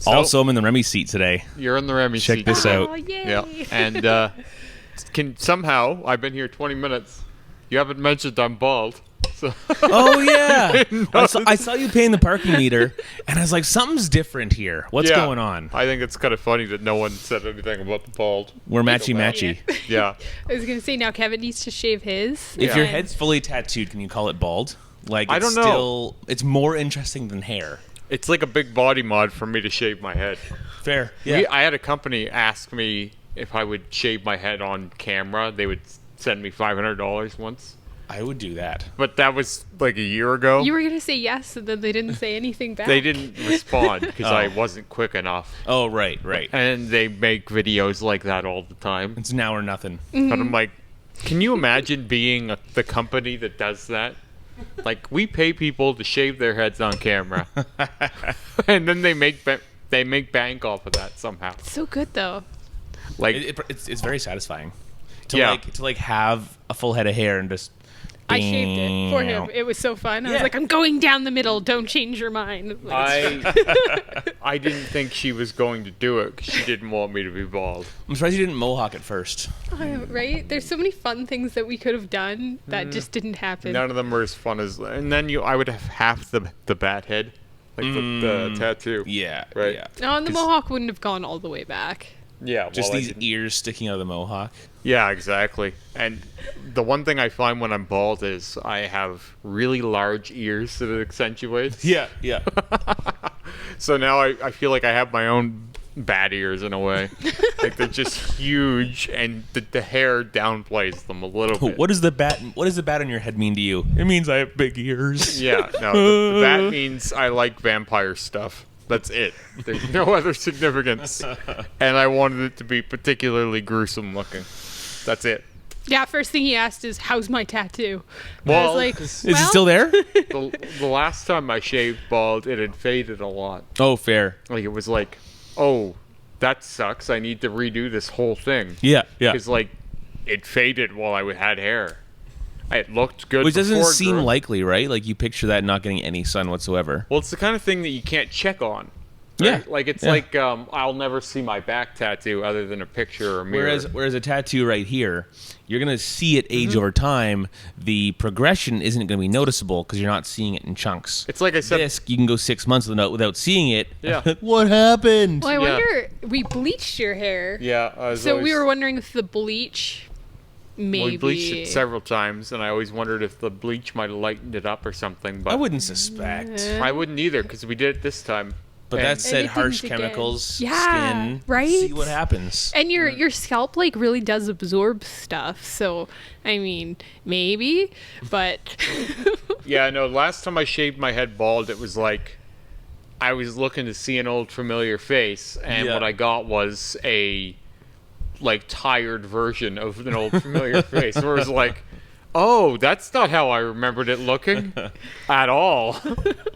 Also, I'm in the Remy seat today. You're in the Remy seat. Check this out. Oh, yay. Yeah. And somehow, I've been here 20 minutes. You haven't mentioned I'm bald. So. Oh, yeah. I saw you paying the parking meter, and I was like, something's different here. What's going on? I think it's kind of funny that no one said anything about the bald. We're matchy-matchy. Yeah. I was going to say, now Kevin needs to shave his. If your head's fully tattooed, can you call it bald? Like, I don't know. It's more interesting than hair. It's like a big body mod for me to shave my head. Fair. Yeah. I had a company ask me if I would shave my head on camera. They would send me $500 once. I would do that. But that was like a year ago. You were going to say yes, and then they didn't say anything back. They didn't respond because I wasn't quick enough. Oh, right. And they make videos like that all the time. It's now or nothing. Mm-hmm. But I'm like, can you imagine being the company that does that? Like, we pay people to shave their heads on camera, and then they make bank off of that somehow. So good, though. Like, it's very satisfying to have a full head of hair and just. I shaved it for him. It was so fun. I was like, I'm going down the middle. Don't change your mind. I didn't think she was going to do it because she didn't want me to be bald. I'm surprised you didn't mohawk it first. Right? There's so many fun things that we could have done that just didn't happen. None of them were as fun as... And then I would have half the bat head. Like the tattoo. Yeah. Right? Yeah. No, and the mohawk wouldn't have gone all the way back. Yeah. Just these ears sticking out of the mohawk. Yeah, exactly. And the one thing I find when I'm bald is I have really large ears that it accentuates. Yeah. So now I feel like I have my own bat ears in a way. Like they're just huge, and the hair downplays them a little bit. What does the bat on your head mean to you? It means I have big ears. Yeah, no, the bat means I like vampire stuff. That's it. There's no other significance. And I wanted it to be particularly gruesome looking. That's it. Yeah, first thing he asked is, how's my tattoo? Well, I was like, Is it still there? The last time I shaved bald, it had faded a lot. Oh, fair. Like, it was like, oh, that sucks. I need to redo this whole thing. Yeah. Because, like, it faded while I had hair. It looked good. Which doesn't before it seem grew. likely, right? Like, you picture that not getting any sun whatsoever. Well, it's the kind of thing that you can't check on. Right? Yeah. Like, it's like, I'll never see my back tattoo other than a picture or a mirror. Whereas a tattoo right here, you're going to see it age over time. The progression isn't going to be noticeable because you're not seeing it in chunks. It's like I said. This, you can go 6 months without seeing it. Yeah. What happened? well, I wonder, we bleached your hair. Yeah. So we were wondering if the bleach maybe... We bleached it several times, and I always wondered if the bleach might have lightened it up or something. But I wouldn't suspect. I wouldn't either, because we did it this time. But And- that said, And it harsh didn't again. chemicals, Yeah, skin, right? see what happens. And your scalp, like, really does absorb stuff. So, I mean, maybe, but... Yeah, no, last time I shaved my head bald, it was like I was looking to see an old familiar face, and Yeah. what I got was a, like, tired version of an old familiar face, where it was like, oh, that's not how I remembered it looking at all.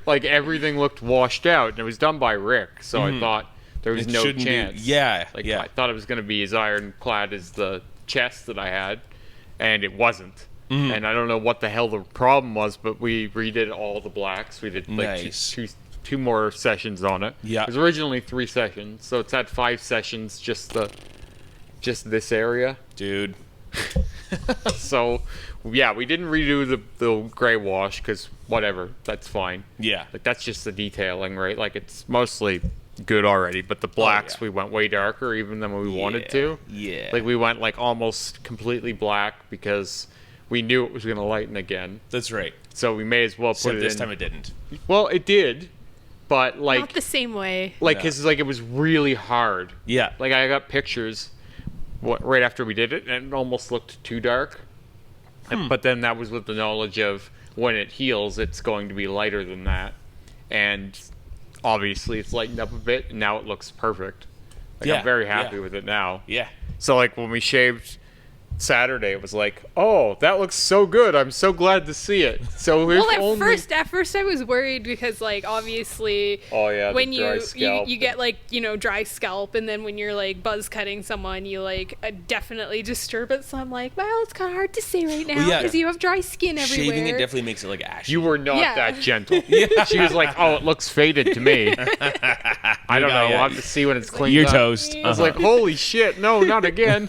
Like, everything looked washed out, and it was done by Rick, so I thought there was It no shouldn't be- chance. yeah, Like, yeah. I thought it was going to be as ironclad as the chest that I had, and it wasn't. And I don't know what the hell the problem was, but we redid all the blacks. We did like Nice. two more sessions on it. Yeah. It was originally 3 sessions, so it's had 5 sessions, just this area. Dude. So, yeah, we didn't redo the gray wash, because whatever, that's fine. Yeah. Like, that's just the detailing, right? Like, it's mostly good already, but the blacks, yeah. we went way darker even than we wanted to. Yeah. Like, we went, like, almost completely black because we knew it was going to lighten again. That's right. So we may as well put Except it this in. time it didn't. Well, it did, but, like... Not the same way. Like, No. because, like, it was really hard. Yeah. Like, I got pictures right after we did it, and it almost looked too dark. But then that was with the knowledge of when it heals, it's going to be lighter than that. And obviously it's lightened up a bit, and now it looks perfect. Like, Yeah, I'm very happy yeah. with it now. Yeah. So, like, when we shaved Saturday, it was like, oh, that looks so good. I'm so glad to see it. So if Well, only... at first I was worried because, like, obviously, Oh, yeah, the when dry you scalp. get, like, dry scalp, and then when you're, like, buzz cutting someone, you, like, definitely disturb it. So I'm like, well, it's kind of hard to say right now yeah. because you have dry skin everywhere. Shaving it definitely makes it like ashy. You were not Yeah. that gentle. She was like, oh, it looks faded to me. I don't know. yeah. We'll have to see when it's cleaned You're up. toast. I was like, holy shit, no, not again.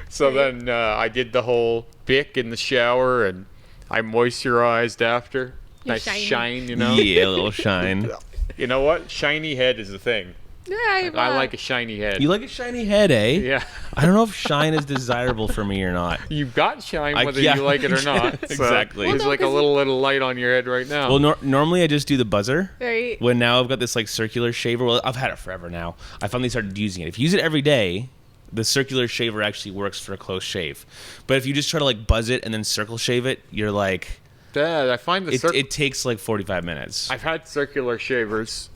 So then I did the whole bic in the shower, and I moisturized after. You're Nice shiny. shine, you know? Yeah, a little shine. You know what? Shiny head is a thing. Yeah, I like a shiny head. You like a shiny head, eh? Yeah. I don't know if shine is desirable for me or not. You've got shine whether yeah. you like it or not. So Exactly. There's Well, no, like a 'cause little light on your head right now. Well, normally I just do the buzzer. Right. When now I've got this like circular shaver. Well, I've had it forever now. I finally started using it. If you use it every day, the circular shaver actually works for a close shave. But if you just try to like buzz it and then circle shave it, you're like, Dad, I find the it takes like 45 minutes. I've had circular shavers.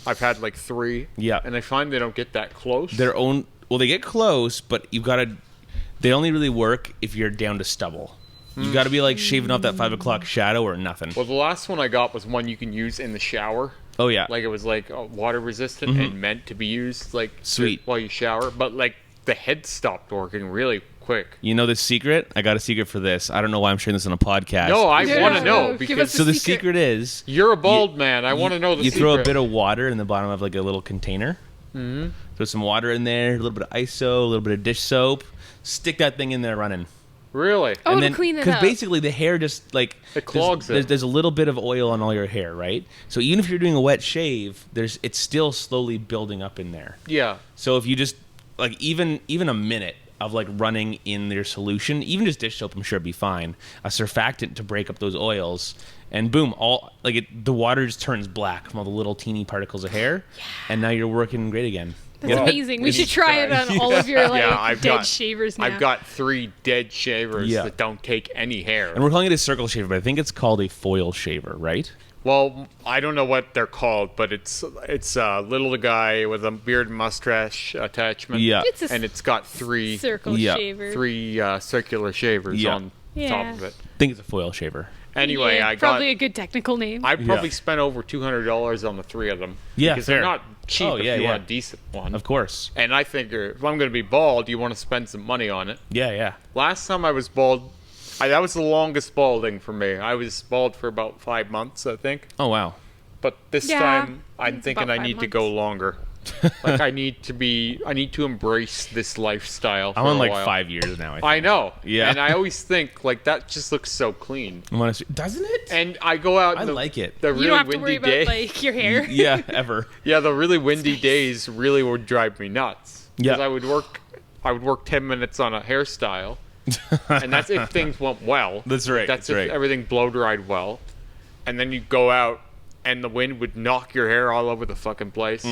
I've had like 3. Yeah. And I find they don't get that close. Well, they get close, but you've got to. They only really work if you're down to stubble. You got to be like shaving off that 5 o'clock shadow or nothing. Well, the last one I got was one you can use in the shower. Oh yeah. Like it was like water resistant and meant to be used like Sweet. while you shower. But like the head stopped working really quick. You know the secret? I got a secret for this. I don't know why I'm sharing this on a podcast. No, I No, want to no, know give because us So the secret. secret is you're a bald man. I want to know the you secret. throw a bit of water in the bottom of like a little container. Mm-hmm. Throw some water in there, a little bit of ISO, a little bit of dish soap. Stick that thing in there running. Really? Oh, and to then, clean it because up. basically the hair just like It clogs it. There's a little bit of oil on all your hair, right? So even if you're doing a wet shave, it's still slowly building up in there. Yeah. So if you just like even a minute of like running in their solution, even just dish soap, I'm sure it'd be fine. A surfactant to break up those oils, and boom, the water just turns black from all the little teeny particles of hair, and now you're working great again. That's Yeah. amazing. We It's should try it on all of your like Yeah, I've dead got- shavers now. I've got 3 dead shavers Yeah. that don't take any hair. And we're calling it a circle shaver, but I think it's called a foil shaver, right? Well, I don't know what they're called, but it's a little guy with a beard and mustache attachment. Yeah. It's a and it's got 3 circle Yeah. shaver. circular shavers Yeah. on Yeah. top of it. I think it's a foil shaver. Anyway, Yeah, I got probably a good technical name. I probably Yeah. spent over $200 on the 3 of them. Yeah, because fair. they're not cheap Oh, if yeah, you yeah. want a decent one. Of course. And I figure if I'm going to be bald, you want to spend some money on it. Yeah, yeah. Last time I was bald, that was the longest balding for me. I was bald for about 5 months, I think. Oh wow. But this Yeah, time, I'm it's thinking about I 5 need to months. go longer. Like I need to embrace this lifestyle. For I'm on a like while. 5 years now. I know. Yeah. And I always think like that just looks so clean. Doesn't it? And I go out. I in the, like it. The really you don't have to windy worry day. about like your hair. Yeah, ever. Yeah, the really windy days really would drive me nuts. Yeah. Because I would work 10 minutes on a hairstyle, and that's if things went well. That's right, That's that's if right. everything blow dried well, and then you go out, and the wind would knock your hair all over the fucking place,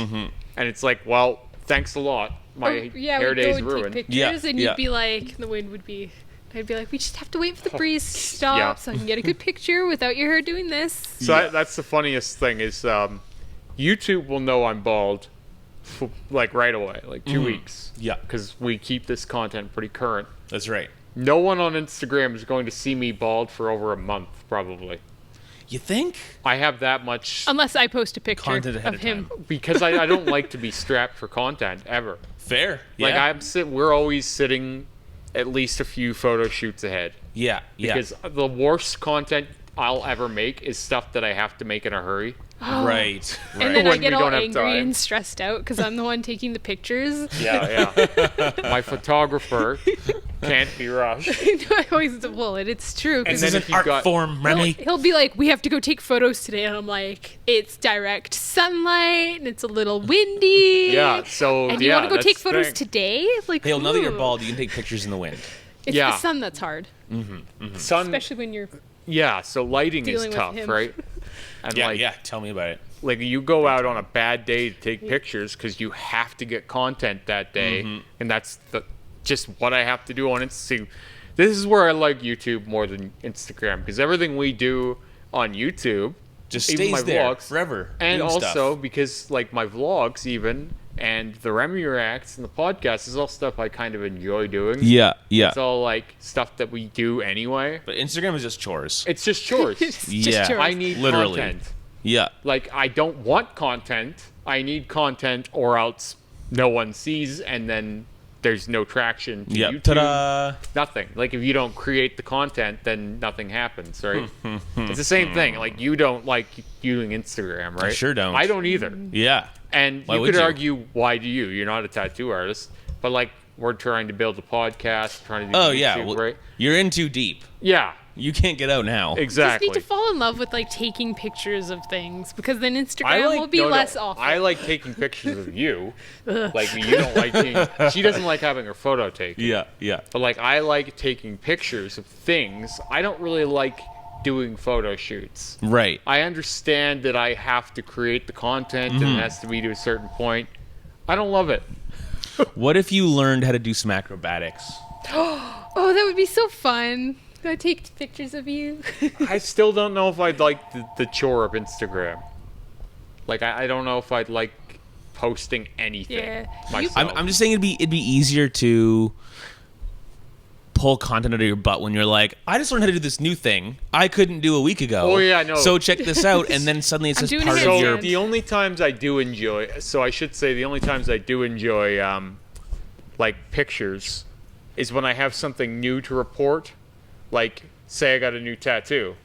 and it's like, well, thanks a lot. My yeah, hair we'd go day's and ruined. take pictures, Yeah, and yeah. you'd be like, the wind would be. I'd be like, we just have to wait for the breeze to stop Yeah. so I can get a good picture without your hair doing this. So that's the funniest thing is YouTube will know I'm bald, like right away, like 2 weeks. Yeah. Because we keep this content pretty current. That's right. No one on Instagram is going to see me bald for over a month, probably. You think? I have that much Unless I post a picture Content ahead of of him. time. because I don't like to be strapped for content ever. Fair. Like Yeah. we're always sitting at least a few photo shoots ahead. Yeah. Yeah. Because the worst content I'll ever make is stuff that I have to make in a hurry. Right. And then I When get we all don't have angry time. and stressed out because I'm the one taking the pictures. Yeah. My photographer can't be rushed. I always well, it's true. And 'cause then This is if an you art got- form, he'll, Remy. he'll be like, "We have to go take photos today," and I'm like, "It's direct sunlight and it's a little windy." Yeah, so And you yeah, want to go that's take the photos thing. today? Like, Hey, well, now that you're ooh. bald, you can take pictures in the wind. It's Yeah. the sun that's hard, Sun, especially when you're. yeah, so lighting is Dealing with tough, him. right? And Yeah. like, Yeah. Tell me about it. like you go out on a bad day to take pictures because you have to get content that day, and that's just what I have to do on Instagram. This is where I like YouTube more than Instagram because everything we do on YouTube Just even stays my there vlogs, forever. and doing also stuff. because like my vlogs even and the Remy reacts and the podcast is all stuff I kind of enjoy doing. Yeah. Yeah. It's all like stuff that we do anyway. But Instagram is just chores. It's just chores. It's Yeah. just yours. I need Literally. content. Yeah. Like I don't want content. I need content or else no one sees and then there's no traction to Yep. YouTube. Ta-da! Nothing. Like, if you don't create the content, then nothing happens, right? It's the same thing. Like, you don't like using Instagram, right? sure don't. I don't either. Yeah. And Why you would could you? argue, why do you? You're not a tattoo artist. But, like, we're trying to build a podcast, trying to do Oh, YouTube, yeah. Well, right? you're in too deep. Yeah, You can't get out now. exactly. Just need to fall in love with like taking pictures of things because then Instagram will be less awful. I like taking pictures of you. Like, you don't like she doesn't like having her photo taken. Yeah, yeah. But, like, I like taking pictures of things. I don't really like doing photo shoots. Right. I understand that I have to create the content and it has to be to a certain point. I don't love it. What if you learned how to do some acrobatics? Oh, that would be so fun. I take pictures of you. I still don't know if I'd like the chore of Instagram. Like, I don't know if I'd like posting anything Yeah. myself. I'm just saying it'd be easier to pull content out of your butt when you're like, I just learned how to do this new thing I couldn't do a week ago. Oh, yeah, I know. So check this out, and then suddenly it's I'm just doing part a of So your. handstand. the only times I do enjoy, like, pictures, is when I have something new to report. Like, say I got a new tattoo,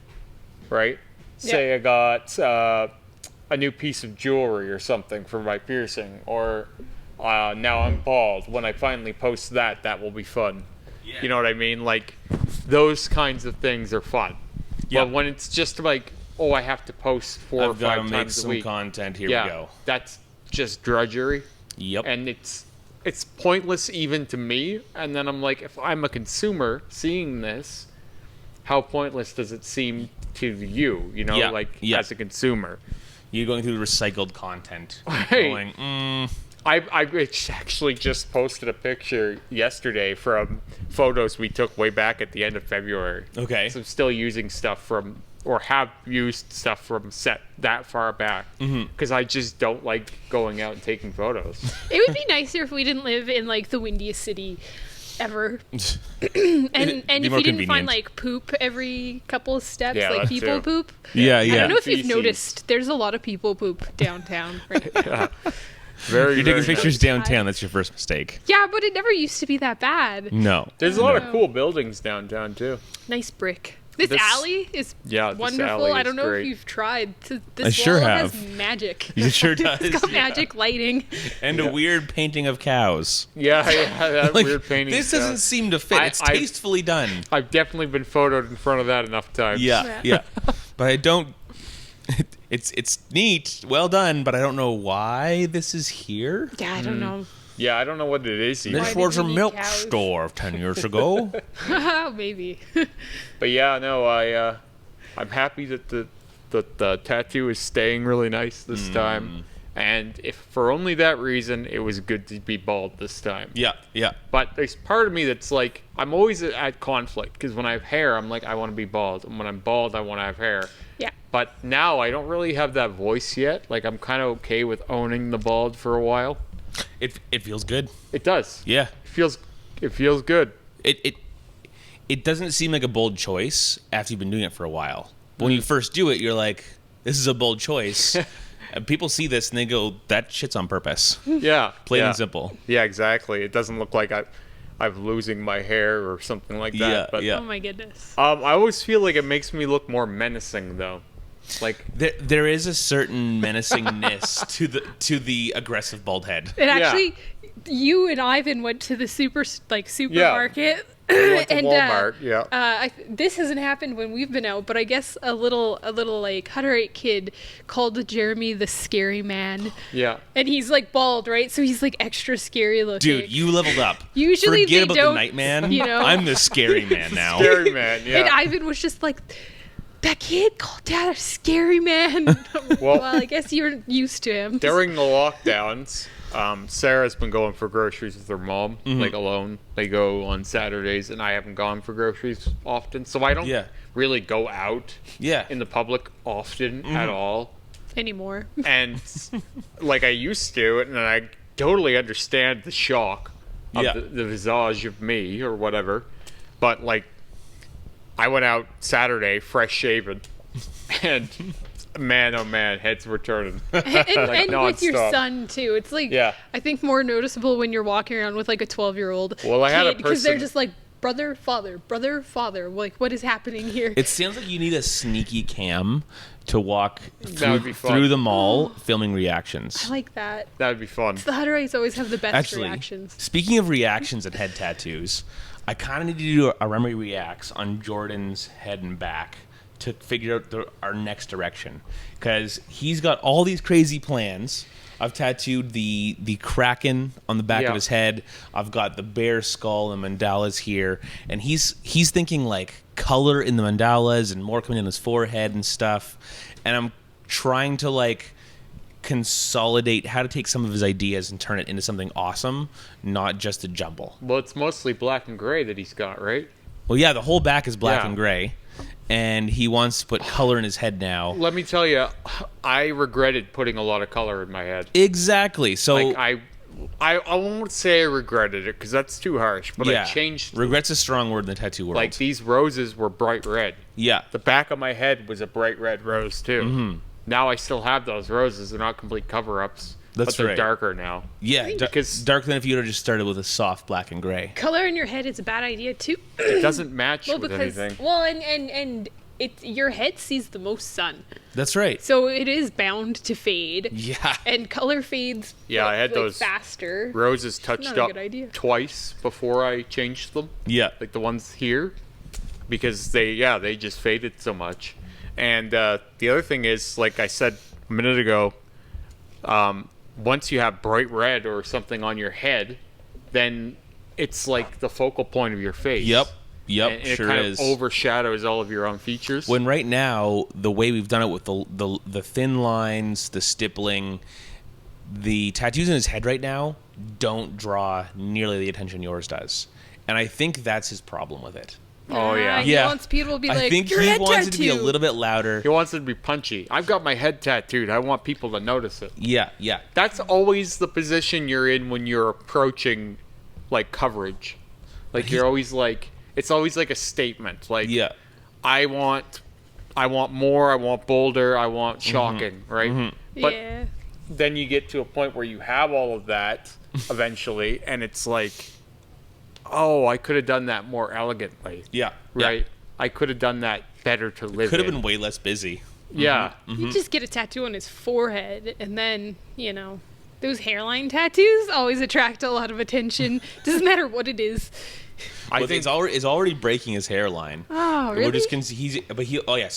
right? Say I got a new piece of jewelry or something for my piercing, or now I'm bald. When I finally post that, that will be fun. Yeah. You know what I mean? Like, those kinds of things are fun. Yeah. But when it's just like, oh, I have to post 4 or I've got to 5 make times a some week. content. Here Yeah, we go. that's just drudgery, Yep. and it's pointless even to me. And then I'm like, if I'm a consumer seeing this, how pointless does it seem to you? You know, Yeah, like, yeah. as a consumer. You're going through recycled content. Hey. Going, I actually just posted a picture yesterday from photos we took way back at the end of February. Okay. So I'm still using stuff from, or have used stuff from set that far back, because I just don't like going out and taking photos. It would be nicer if we didn't live in like the windiest city ever. and be if you more didn't convenient. find like poop every couple of steps, Yeah, like that people too. poop. yeah, I yeah. don't know if you've Feces. noticed, there's a lot of people poop downtown. Right? Very, You're taking very pictures nice. downtown. That's your first mistake. Yeah, but it never used to be that bad. No. There's a lot of cool buildings downtown too. Nice brick. This This- alley is Yeah, this wonderful. alley I is don't know great. if you've tried. This I sure wall have. has magic. It sure does. It's got yeah. magic lighting. And a weird painting of cows. Yeah, that Like, weird painting. this stuff. doesn't seem to fit. It's I- tastefully done. I've definitely been photoed in front of that enough times. Yeah, yeah. But I don't. It's neat, well done, but I don't know why this is here. Yeah, I don't know. Yeah, I don't know what it is either. This did was a we need milk cows? store 10 years ago. Maybe. But yeah, no, I'm happy that the tattoo is staying really nice this time. And if for only that reason, it was good to be bald this time. Yeah, yeah. But there's part of me that's like, I'm always at conflict, because when I have hair, I'm like, I want to be bald. And when I'm bald, I want to have hair. Yeah. But now I don't really have that voice yet. Like, I'm kind of okay with owning the bald for a while. It feels good. It does. Yeah. It feels good. It doesn't seem like a bold choice after you've been doing it for a while. But when you first do it, you're like, this is a bold choice. And people see this and they go, that shit's on purpose. Yeah. Plain yeah. and simple. Yeah, exactly. It doesn't look like I'm losing my hair or something like that. Yeah, but, yeah. Oh my goodness. I always feel like it makes me look more menacing, though. Like, There is a certain menacingness to the aggressive bald head. And actually, you and Ivan went to the supermarket. we went to and Walmart. Yeah. this hasn't happened when we've been out, but I guess a little like Hutterite kid called Jeremy the scary man, Yeah. and he's like bald, right? So he's like extra scary looking. Dude, you leveled up. Usually Forget they about don't, the Nightman. you know. I'm the scary man now. Scary man. Yeah. And Ivan was just like, that kid called Dad a scary man. Well- well, I guess you're used to him. During the lockdowns, Sarah's been going for groceries with her mom, like alone. They go on Saturdays, and I haven't gone for groceries often, so I don't Yeah. really go out Yeah. in the public often at all. Anymore. And like I used to, and I totally understand the shock of Yeah. the visage of me or whatever. But like, I went out Saturday fresh shaven, and man, oh man, heads were turning. And with your nonstop. son too, it's like Yeah. I think more noticeable when you're walking around with like a 12-year-old Well, I had a kid because they're person- just like brother, father. Like, what is happening here? It sounds like you need a sneaky cam to walk That would be fun. through the mall filming reactions. I like that. That would be fun. The Hutterites always have the best Actually, reactions. speaking of reactions and head tattoos, I kind of need to do a Remy Reacts on Jordan's head and back to figure out our next direction. Because he's got all these crazy plans. I've tattooed the kraken on the back Yeah. of his head. I've got the bear skull and mandalas here. And he's thinking like color in the mandalas and more coming in his forehead and stuff. And I'm trying to like consolidate how to take some of his ideas and turn it into something awesome, not just a jumble. Well, it's mostly black and gray that he's got, right? Well, yeah, the whole back is black Yeah. and gray. And he wants to put color in his head now. Let me tell you, I regretted putting a lot of color in my head. Exactly. So Like I won't say I regretted it because that's too harsh, but yeah, I changed. regret's a strong word in the tattoo world. Like these roses were bright red. yeah. The back of my head was a bright red rose too. Mm-hmm. Now I still have those roses. They're not complete cover-ups, That's but they're right. darker now. Yeah, because- darker than if you would have just started with a soft black and gray. Color in your head is a bad idea too. It doesn't match Well, with because anything. and your head sees the most sun, That's right. so it is bound to fade. Yeah. And color fades. Yeah, I had like, those faster. Roses touched Not a up good idea. twice before I changed them. Yeah. Like the ones here, because they just faded so much. And the other thing is, like I said a minute ago, once you have bright red or something on your head, then it's like the focal point of your face. Yep. And it Sure kind is. of overshadows all of your own features. When right now, the way we've done it with the thin lines, the stippling, the tattoos in his head right now don't draw nearly the attention yours does. And I think that's his problem with it. Oh, yeah. He Yeah. wants people to be I like, think your he head wants tattoo. it to be a little bit louder. He wants it to be punchy. I've got my head tattooed. I want people to notice it. Yeah. That's always the position you're in when you're approaching, like, coverage. Like, you're always like, it's always like a statement. Like, Yeah. I want more. I want bolder. I want shocking. Right. But Yeah. then you get to a point where you have all of that eventually, and it's like, oh, I could have done that more elegantly. Yeah. Right. I could have done that better to live. Could have in. been way less busy. Yeah. You just get a tattoo on his forehead, and then, those hairline tattoos always attract a lot of attention. Doesn't matter what it is. I Well, think it's already breaking his hairline. Oh, And really? We're just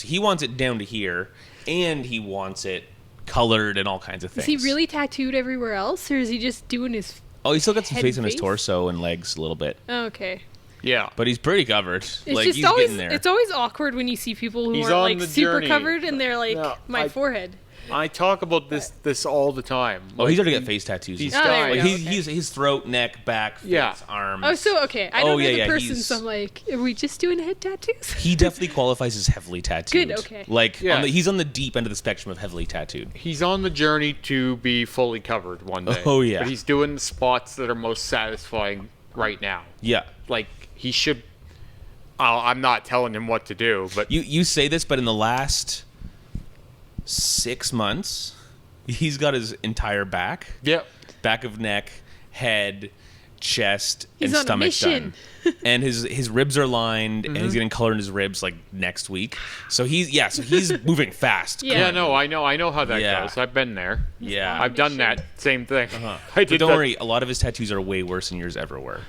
so he wants it down to here, and he wants it colored and all kinds of things. Is he really tattooed everywhere else, or is he just doing his... Oh, he's still got some head face on his face? torso and legs a little bit, Oh, okay. yeah. but he's pretty covered. It's like just he's always getting there. it's always awkward when you see people who He's aren't on like the super journey. covered and they're like No, my forehead. I talk about this all the time. Oh, he's already got face tattoos. He's Oh, there dying. we Like go. he's his throat, neck, back, face, Yeah. arms. Oh, so okay. I Oh, don't know yeah, the yeah, person, he's- so I'm like, are we just doing head tattoos? He definitely qualifies as heavily tattooed. Good, okay. Like Yeah. he's on the deep end of the spectrum of heavily tattooed. He's on the journey to be fully covered one day. Oh, yeah. But he's doing the spots that are most satisfying right now. Yeah. Like he should. I'm not telling him what to do, but You say this, but in the last 6 months, he's got his entire back of neck, head, chest, He's and on a stomach mission. done. And his ribs are lined, and he's getting color in his ribs like next week. So he's moving fast. Yeah. yeah, no, I know how that Yeah. goes. I've been there. Yeah. I've done that same thing. Uh-huh. I But did don't that. worry, a lot of his tattoos are way worse than yours ever were.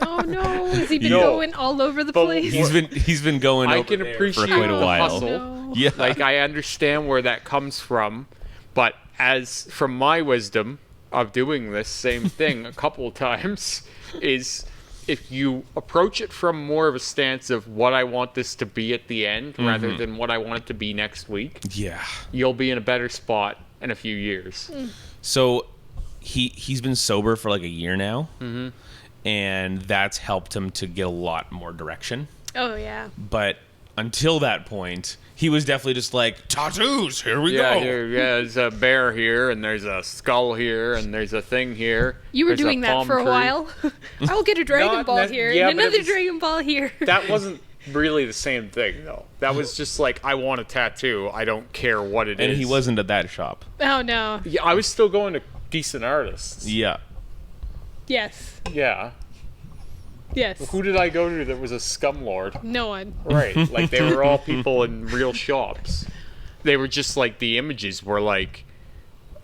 Oh no, has he been No. going all over the But place? He's been going I over can there appreciate for quite a the while. hustle. No. Yeah. Like I understand where that comes from, but as from my wisdom of doing this same thing a couple of times is if you approach it from more of a stance of what I want this to be at the end rather than what I want it to be next week, Yeah. you'll be in a better spot in a few years. So he's been sober for like a year now, and that's helped him to get a lot more direction. Oh yeah. But until that point, he was definitely just like, tattoos, here we Yeah, go. there's a bear here, and there's a skull here, and there's a thing here. You were There's a doing that palm for a tree. while. I'll get a Dragon Not Ball nec- here yeah, and but it another was- Dragon Ball here. That wasn't really the same thing, though. That was just like, I want a tattoo. I don't care what it is. And he wasn't at that shop. Oh no. Yeah, I was still going to decent artists. Yeah. Yes. Yeah. Yes. Who did I go to that was a scumlord? No one. Right. Like, they were all people in real shops. They were just like, the images were like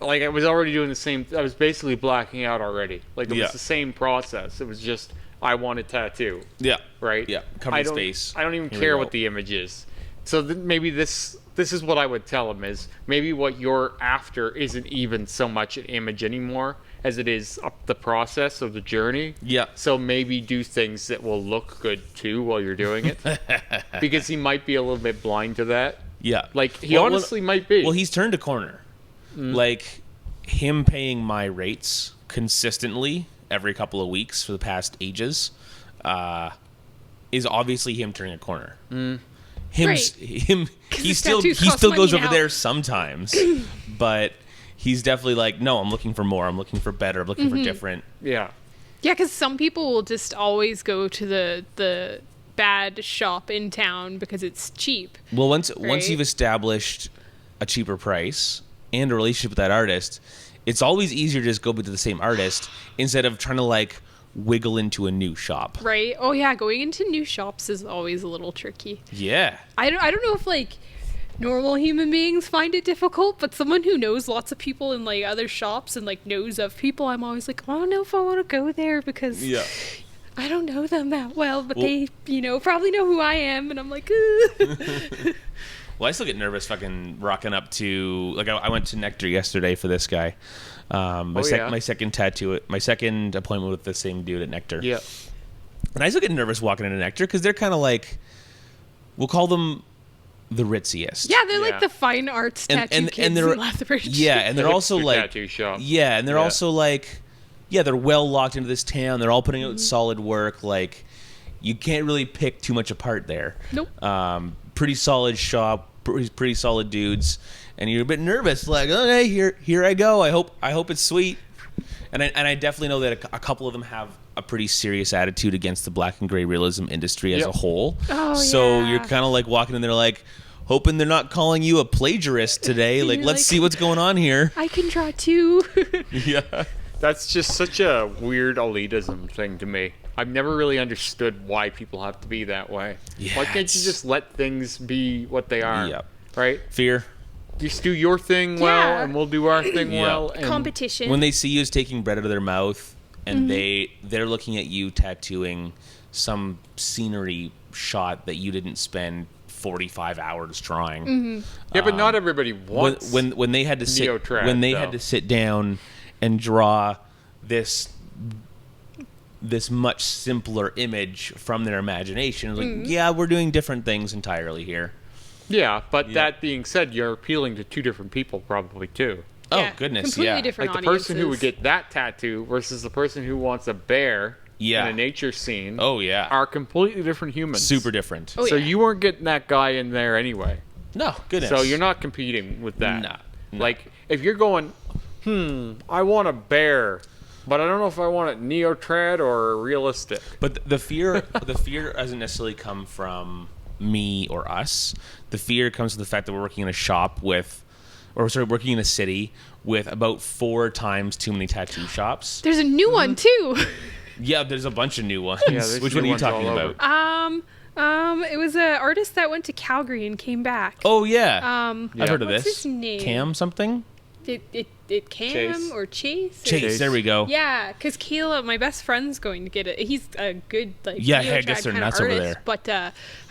I was already doing the same. I was basically blacking out already. Like, it was the same process. It was just, I want a tattoo. Yeah. Right? Yeah. Cover space. I don't even Here we care go. what the image is. So maybe this is what I would tell him is, maybe what you're after isn't even so much an image anymore as it is up the process of the journey. Yeah. So maybe do things that will look good too while you're doing it. Because he might be a little bit blind to that. Yeah. Like, he honestly might be. Well, he's turned a corner. Like, him paying my rates consistently every couple of weeks for the past ages is obviously him turning a corner. He still goes over there sometimes, but he's definitely like, no, I'm looking for more. I'm looking for better. I'm looking for different. Yeah. Yeah, because some people will just always go to the bad shop in town because it's cheap. Well, once Right? you've established a cheaper price and a relationship with that artist, it's always easier to just go to the same artist instead of trying to like wiggle into a new shop. Right? Oh yeah, going into new shops is always a little tricky. Yeah. I don't know if like normal human beings find it difficult, but someone who knows lots of people in like other shops and like knows of people, I'm always like, I don't know if I want to go there because I don't know them that well, but they, probably know who I am, and I'm like, Well, I still get nervous fucking rocking up to, like, I went to Nectar yesterday for this guy. My second appointment with the same dude at Nectar. Yeah. And I still get nervous walking into Nectar because they're kind of like, we'll call them the ritziest. yeah, they're like the fine arts tattoo kids in Lethbridge. Yeah, and they're also Hipster like, tattoo shop. yeah, and they're also like, they're well locked into this town. They're all putting out solid work. Like, you can't really pick too much apart there. Nope. Pretty solid shop, pretty solid dudes, and you're a bit nervous. Like, okay, here I go. I hope it's sweet. And I definitely know that a couple of them have a pretty serious attitude against the black and gray realism industry as a whole. Oh, so yeah. you're kind of like walking in there like, hoping they're not calling you a plagiarist today. Like, You're let's like, see what's going on here. I can draw too. Yeah. That's just such a weird elitism thing to me. I've never really understood why people have to be that way. Yeah, Why can't you just let things be what they are? Yep. Right? Fear. Just do your thing well, Yeah. and we'll do our thing well. And Competition. When they see you as taking bread out of their mouth, and they're looking at you tattooing some scenery shot that you didn't spend 45 hours drawing. Yeah, but not everybody wants. When they had to sit Neo-trad, when they though. had to sit down and draw this much simpler image from their imagination, it was like, yeah, we're doing different things entirely here. Yeah, but that being said, you're appealing to two different people probably too. Yeah, Oh goodness, completely yeah. different Like the person who would audiences. get that tattoo versus the person who wants a bear in a nature scene Oh yeah. are completely different humans. Super different. Oh, So yeah. you weren't getting that guy in there anyway. No, goodness. So you're not competing with that. No. Like, if you're going, I want a bear, but I don't know if I want it neo-trad or realistic. But the fear doesn't necessarily come from me or us. The fear comes from the fact that we're working in a shop working in a city with about 4 times too many tattoo shops. There's a new one too. Yeah, there's a bunch of new ones. there's Which new one are you ones all talking over. about? It was an artist that went to Calgary and came back. Oh yeah. Yeah. I've heard of What's this. his name? Cam something? It Cam Chase. or Chase? Or- Chase. There we go. Yeah, because Kayla, my best friend's going to get it. He's a good Yeah, I neo-trad guess they're kinda nuts over artist, there. But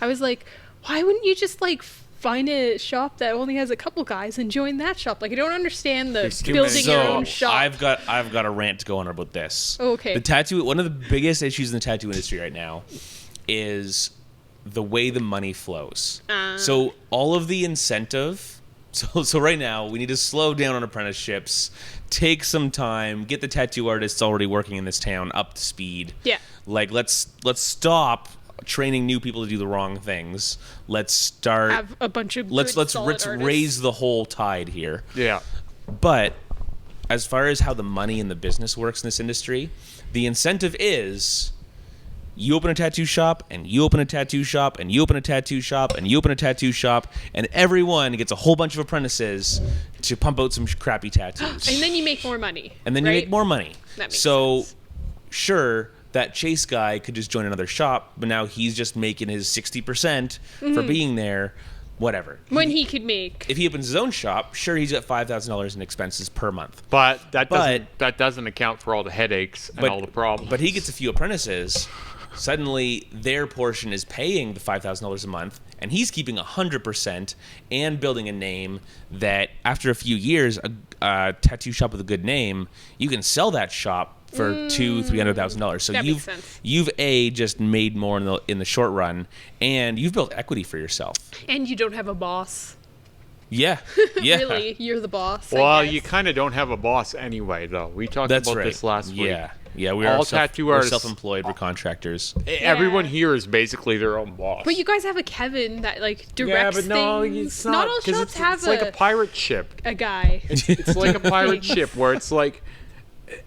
I was like, why wouldn't you just like find a shop that only has a couple guys and join that shop? Like, I don't understand the There's too building many. your So own shop. I've got a rant to go on about this. Oh, okay. One of the biggest issues in the tattoo industry right now is the way the money flows. So all of the incentive. So right now we need to slow down on apprenticeships, take some time, get the tattoo artists already working in this town up to speed. Yeah. Like let's stop training new people to do the wrong things. Let's start. have a bunch of Let's good, solid let's artists. raise the whole tide here. Yeah. But as far as how the money and the business works in this industry, the incentive is you open a tattoo shop, and you open a tattoo shop, and you open a tattoo shop, and you open a tattoo shop, and everyone gets a whole bunch of apprentices to pump out some crappy tattoos. And then you make more money. And then you make more money. That makes so, sense. Sure, that Chase guy could just join another shop, but now he's just making his 60% for being there. Whatever. When he could make. If he opens his own shop, sure, he's got $5,000 in expenses per month. But that doesn't account for all the headaches and all the problems. But he gets a few apprentices. Suddenly, their portion is paying the $5,000 a month, and he's keeping 100% and building a name that, after a few years, a tattoo shop with a good name, you can sell that shop for $200,000-$300,000. So that makes sense. you've just made more in the short run, and you've built equity for yourself. And you don't have a boss. Yeah. Really, you're the boss. Well, you kind of don't have a boss anyway, though. We talked about this last week. Yeah, we All are tattoo we're artists. self-employed. We're contractors. Everyone here is basically their own boss. But you guys have a Kevin that directs but no, things. it's not. all 'Cause shops have it's like a pirate ship. a guy. It's like a pirate ship where it's like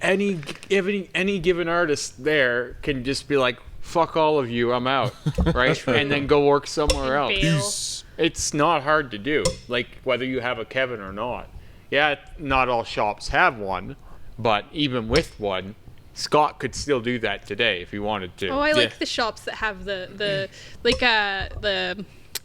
any given artist there can just be like, fuck all of you, I'm out, right? And then go work somewhere else. Bail. It's not hard to do, like whether you have a Kevin or not. Yeah, not all shops have one, but even with one, Scott could still do that today if he wanted to. Oh, I like the shops that have the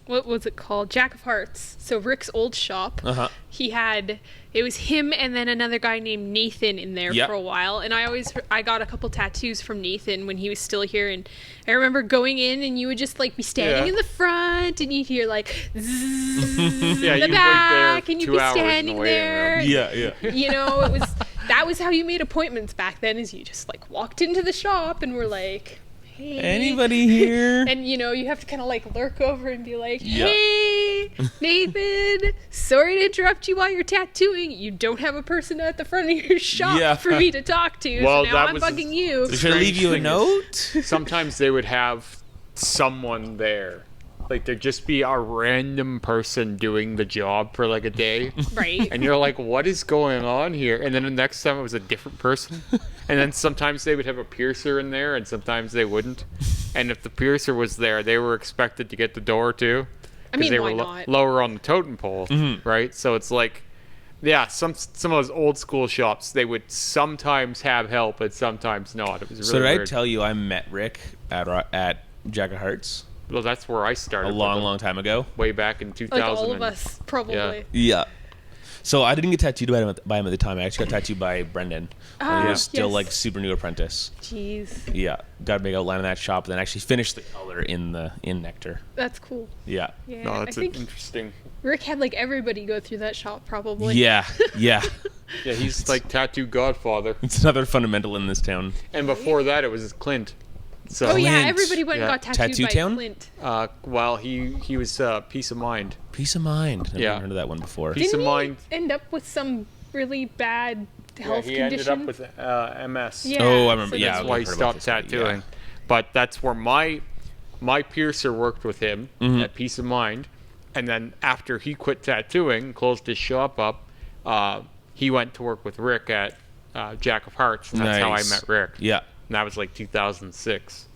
what was it called? Jack of Hearts. So Rick's old shop, it was him and then another guy named Nathan in there for a while. And I got a couple tattoos from Nathan when he was still here. And I remember going in and you would just like be standing in the front and you'd hear like zzz in the back and you'd be standing there. Yeah. You know, that was how you made appointments back then, is you just like walked into the shop and were like, hey, anybody here? and you know, you have to kind of like lurk over and be like, hey, Nathan, sorry to interrupt you while you're tattooing. You don't have a person at the front of your shop for me to talk to, Well, so now that I'm was bugging you. Should I leave you a note? Sometimes they would have someone there. Like, there'd just be a random person doing the job for like a day. Right. And you're like, what is going on here? And then the next time it was a different person. And then sometimes they would have a piercer in there and sometimes they wouldn't. And if the piercer was there, they were expected to get the door too. I mean, they why were not? lower on the totem pole, right? So it's like, yeah, some of those old school shops, they would sometimes have help and sometimes not. It was really So did weird. I tell you I met Rick at Jack of Hearts Well, that's where I started. a long time ago? Way back in 2000. Like all of us, probably. Yeah. So I didn't get tattooed by him at the time. I actually got tattooed by Brendan when he was still yes. like super new apprentice. Jeez. Yeah, got a big outline in that shop, and then actually finished the color in Nectar. That's cool. Yeah. Yeah. No, I that's think interesting. Rick had like everybody go through that shop, probably. Yeah. Yeah, he's like tattoo godfather. It's another fundamental in this town. And before that, it was Clint. So, Oh yeah, Clint. everybody went and got tattooed Tattoo by Town? Clint. well, he was Peace of Mind. Peace of mind. I've Yeah. never heard of that one before. Peace Didn't of Mind. he end up with some really bad health he condition? ended up with MS. Yeah. Oh, I remember. so Yeah, That's I've why he heard about stopped this, tattooing. yeah. But that's where my piercer worked with him at Peace of Mind. And then after he quit tattooing, closed his shop up, he went to work with Rick at Jack of Hearts. And that's how I Nice. met Rick. Yeah. And that was like 2006.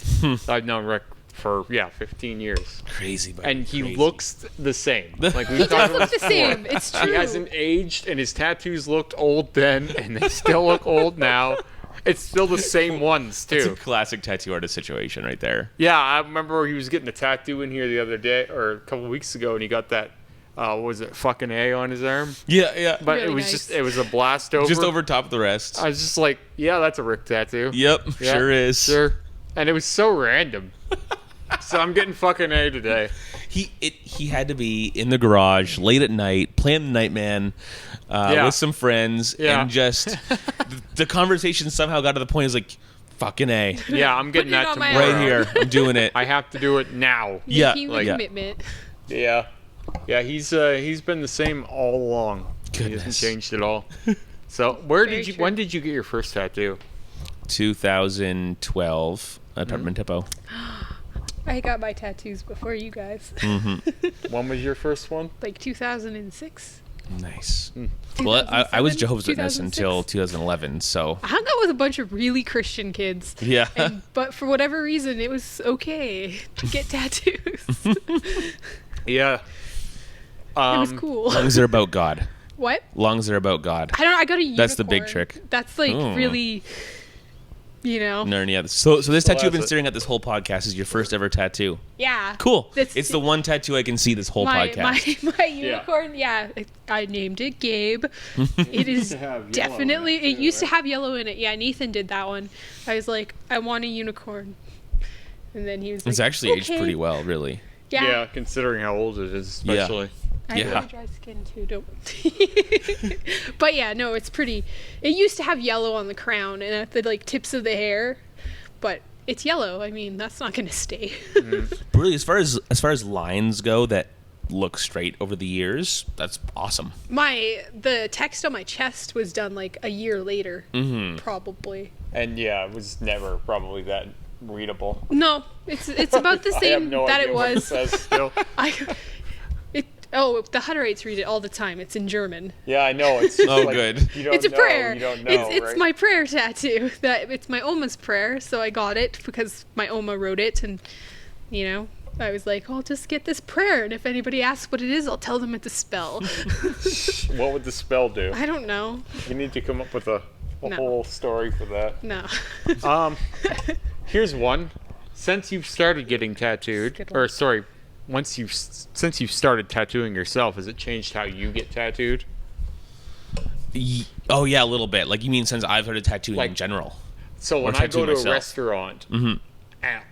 I've known Rick for 15 years. Crazy, buddy. And he crazy. looks the same. Like we He talked does about look the before. same. It's true. He hasn't aged, and his tattoos looked old then, and they still look old now. It's still the same ones It's a too. classic tattoo artist situation right there. Yeah, I remember he was getting a tattoo in here the other day, or a couple weeks ago, and he got that. What was it, fucking A on his arm? Yeah. But Really it was nice. it was a blast over. Just over top of the rest. I was just like, yeah, that's a Rick tattoo. Yep, Yeah, sure is. Sure. And it was so random. So I'm getting fucking A today. He had to be in the garage late at night playing the Nightman with some friends, Yeah. and just the conversation somehow got to the point. Is like, fucking A, Yeah, I'm getting Putting it that on my tomorrow. right here. I'm doing it. I have to do it now. Yeah, Making like- the commitment. Yeah. Yeah, he's been the same all along. He Goodness. hasn't changed at all. So Very true. when did you get your first tattoo? 2012 at Peppermint Hippo. I got my tattoos before you guys. When was your first one? Like 2006. Nice. Well, I was 2007, Jehovah's Witness 2006. until 2011, so I hung out with a bunch of really Christian kids. yeah. But for whatever reason, it was okay to get tattoos. Yeah. It was cool. Lungs are about God. What? Lungs are about God. I don't know. I got a unicorn. That's the big trick. That's like really, Yeah. So this tattoo I've been that's it. staring at this whole podcast is your first ever tattoo. Yeah. Cool. That's- It's the one tattoo I can see this whole podcast. My unicorn, yeah. I named it Gabe. It is to have yellow in definitely. it, It too, used to right? have yellow in it. Yeah, Nathan did that one. I was like, I want a unicorn, and then he was like, It's actually aged "Okay." pretty well, really. Yeah, considering how old it is, especially. I have Yeah. really dry skin too, don't. But yeah, no, it's pretty. It used to have yellow on the crown and at the like tips of the hair, but it's yellow. I mean, that's not gonna stay. Really, as far as lines go that look straight over the years, that's awesome. The text on my chest was done like a year later, probably. And yeah, it was never probably that readable. No, it's about the I have same no that idea it what was. says still. The Hutterites read it all the time. It's in German. Yeah, I know. It's just Oh, like, good. You don't It's a know, prayer. You don't know, it's right? my prayer tattoo. It's my Oma's prayer, so I got it because my Oma wrote it, and I was like, I'll just get this prayer, and if anybody asks what it is, I'll tell them it's a spell. What would the spell do? I don't know. You need to come up with a No. whole story for that. No. Here's one. Since you've started getting tattooed, Good or one. sorry, since you've started tattooing yourself, has it changed how you get tattooed? Oh yeah, a little bit. Like you mean since I've started tattooing Like- in general? So when I tattoo go to myself. a restaurant,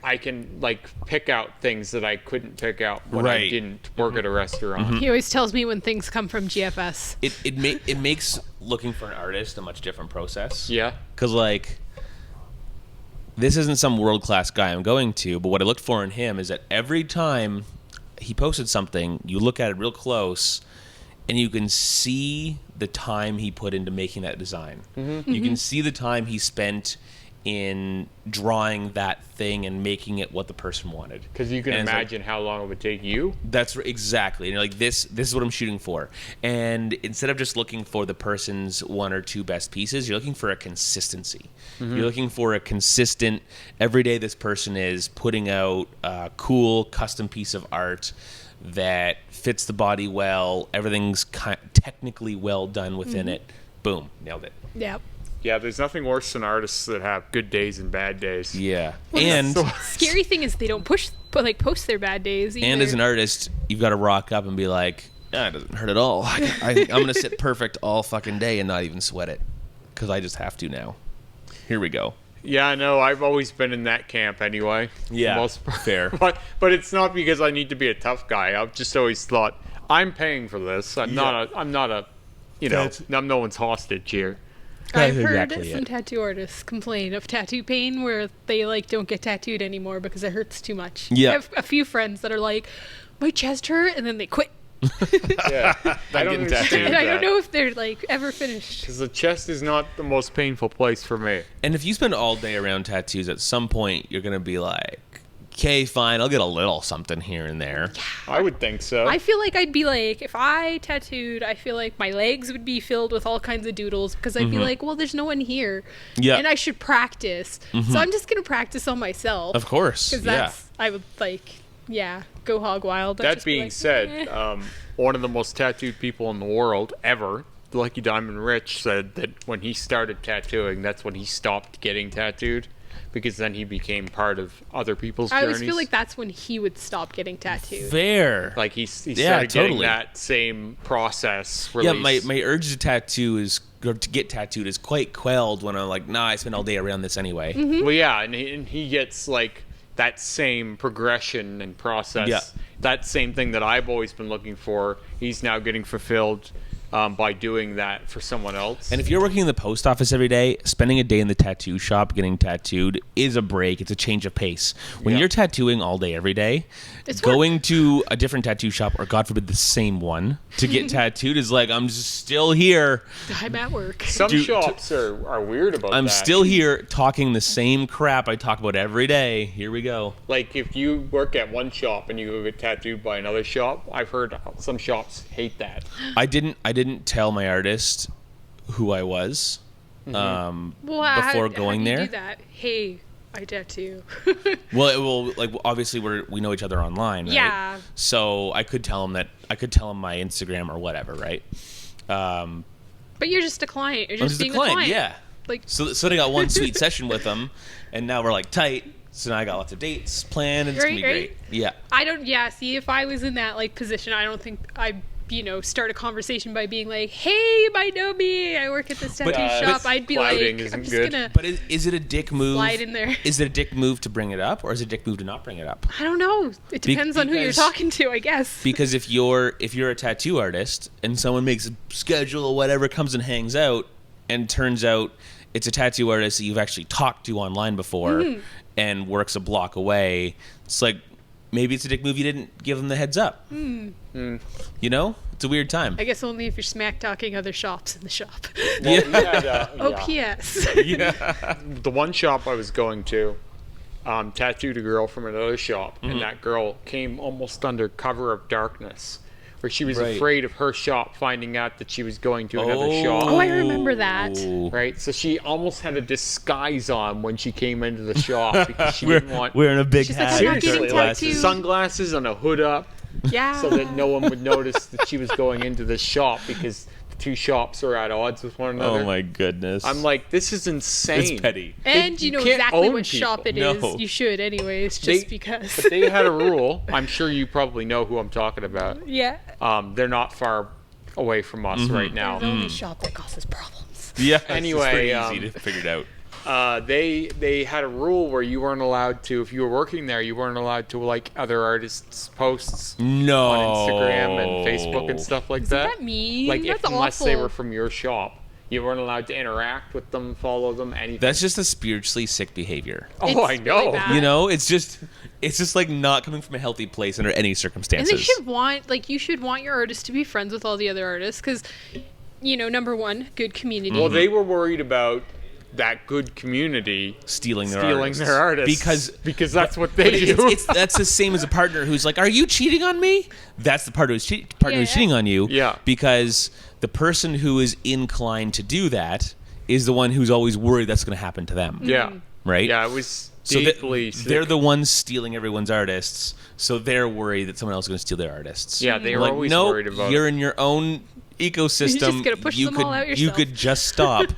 I can like pick out things that I couldn't pick out when I Right. didn't work at a restaurant. He always tells me when things come from GFS. It makes looking for an artist a much different process. Yeah. Because, like, this isn't some world-class guy I'm going to, but what I looked for in him is that every time he posted something, you look at it real close, and you can see the time he put into making that design. You can see the time he spent in drawing that thing and making it what the person wanted. Because you can And it's like- imagine how long it would take you. That's exactly. And you're like, this is what I'm shooting for. And instead of just looking for the person's one or two best pieces, you're looking for a consistency. You're looking for a consistent, every day this person is putting out a cool custom piece of art that fits the body well, everything's technically well done within it. Boom, nailed it. Yep. Yeah, there's nothing worse than artists that have good days and bad days. Yeah. Well, And Scary thing is they don't post their bad days either. and as an artist, you've got to rock up and be like, it doesn't hurt at all. I'm going to sit perfect all fucking day and not even sweat it. Because I just have to now. Here we go. Yeah, I know. I've always been in that camp anyway. Yeah, Most part. fair. But it's not because I need to be a tough guy. I've just always thought I'm paying for this. I'm not a I'm no one's hostage here. I've That's heard exactly some it. tattoo artists complain of tattoo pain where they like don't get tattooed anymore because it hurts too much. Yeah. I have a few friends that are like, my chest hurt, and then they quit. Yeah, I don't getting understand tattooed. And I don't that. know if they're like ever finished. Because the chest is not the most painful place for me. And if you spend all day around tattoos, at some point you're going to be like, okay, fine, I'll get a little something here and there. I would think so. I feel like I'd be like, if I tattooed, I feel like my legs would be filled with all kinds of doodles because I'd be like, well, there's no one here. Yeah. And I should practice. So I'm just going to practice on myself. Of course. Because Yeah. that's, I would like, go hog wild. I'd That just be being like, said, eh. one of the most tattooed people in the world ever, Lucky Diamond Rich, said that when he started tattooing, that's when he stopped getting tattooed, because then he became part of other people's I journeys. always feel like that's when he would stop getting tattooed. Fair. Like he started Yeah, getting totally. that same process Yeah, released. my urge to tattoo or to get tattooed is quite quelled when I'm like, nah, I spend all day around this anyway. Mm-hmm. Well, yeah, and he gets like that same progression and process. Yeah. That same thing that I've always been looking for, he's now getting fulfilled by doing that for someone else. And if you're working in the post office every day, spending a day in the tattoo shop getting tattooed is a break. It's a change of pace. When Yeah. you're tattooing all day every day, It's going to a different tattoo shop, or God forbid the same one, to get tattooed is like, I'm just still here. I'm at work. some Dude, shops are weird about I'm that. still here talking the same crap I talk about every day. Here we go. Like, if you work at one shop and you go get tattooed by another shop, I've heard some shops hate that. I didn't didn't tell my artist who I was before going how do there. you do that? Hey, I tattoo. Well, like obviously we know each other online, right? Yeah. So I could tell him my Instagram or whatever, right? But you're just a client. You're I'm just just a being client, client. yeah. Like, So I got one sweet session with him, and now we're like tight. So now I got lots of dates planned, and it's gonna be great. Yeah. see, if I was in that like position, I don't think I'd start a conversation by being like, "Hey, you might know me. I work at this tattoo shop." I'd be like, clouding "I'm isn't just good. gonna But is it a dick move? slide in there." Is it a dick move to bring it up, or is it a dick move to not bring it up? I don't know. It depends on who you're because- talking to, I guess. Because if you're a tattoo artist and someone makes a schedule or whatever, comes and hangs out, and turns out it's a tattoo artist that you've actually talked to online before and works a block away, it's like maybe it's a dick move you didn't give them the heads up. You know, it's a weird time. I guess only if you're smack talking other shops in the shop. Well, we had, OPS. the one shop I was going to tattooed a girl from another shop, and that girl came almost under cover of darkness, where she was Right. afraid of her shop finding out that she was going to another shop. Oh, I remember that. Right, so she almost had a disguise on when she came into the shop because she didn't want Wearing a big She's like, hat, "I'm not getting seriously, like tattooed." sunglasses and a hood up, Yeah. so that no one would notice that she was going into this shop because the two shops are at odds with one another. Oh my goodness! I'm like, this is insane. it's petty. And you You know can't exactly own what people. shop it is. No. You should anyways, They- just because. But they had a rule. I'm sure you probably know who I'm talking about. Yeah. They're not far away from us right now. The only shop that causes problems. Yeah. Anyway, it's pretty easy to figure it out. They had a rule where you weren't allowed to, if you were working there, you weren't allowed to like other artists' posts No. on Instagram and Facebook and stuff like Isn't that. that mean? Like That's unless they awful. were from your shop, you weren't allowed to interact with them, follow them, anything. That's just a spiritually sick behavior. oh, It's I know. really bad. You know, it's just like not coming from a healthy place under any And circumstances. they should want, like, you should want your artist to be friends with all the other artists because, you know, number one, good community. Well, they were worried about that good community stealing their artists because that's what they but do. that's the same as a partner who's like, "Are you cheating on me?" That's the partner who's cheating on you. Yeah. Because the person who is inclined to do that is the one who's always worried that's going to happen to them. Yeah. Right. Yeah, it was So deeply sick. they're the ones stealing everyone's artists, so they're worried that someone else is going to steal their artists. Yeah, they were like, always nope, worried about you're it. in your own ecosystem. You're just gonna push you them could all out you yourself. could just stop.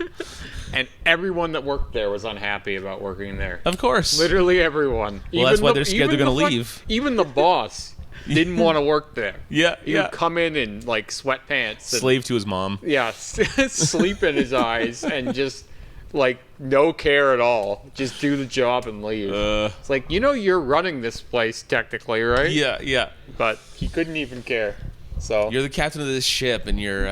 And everyone that worked there was unhappy about working there. Of course. Literally everyone. Well, that's why they're scared they're gonna leave. Even the boss didn't want to work there. Yeah, He would come in like sweatpants. And, Slave to his mom. yeah, sleep in his eyes and just like no care at all. Just do the job and leave. It's like, you're running this place technically, right? Yeah, yeah. But he couldn't even care. So You're the captain of this ship, and you're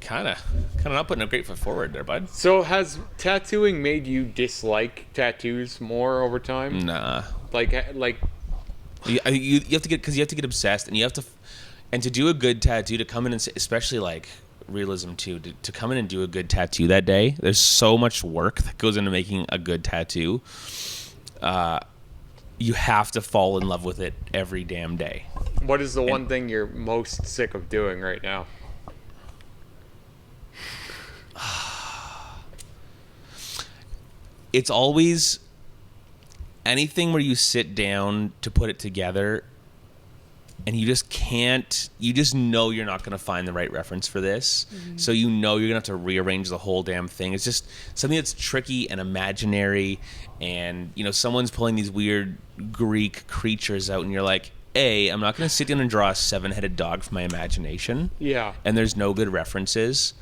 kind of not putting a great foot forward there, bud. So has tattooing made you dislike tattoos more over time? Nah. Like You have to get obsessed, and you have to, and to do a good tattoo, to come in and say, especially like realism too, to come in and do a good tattoo that day. There's so much work that goes into making a good tattoo. You have to fall in love with it every damn day. what is the one thing you're most sick of doing right now? It's always anything where you sit down to put it together and you just know you're not going to find the right reference for this. So you're going to have to rearrange the whole damn thing. It's just something that's tricky and imaginary, and someone's pulling these weird Greek creatures out and you're like, I'm not going to sit down and draw a 7-headed dog from my imagination. Yeah. And there's no good references.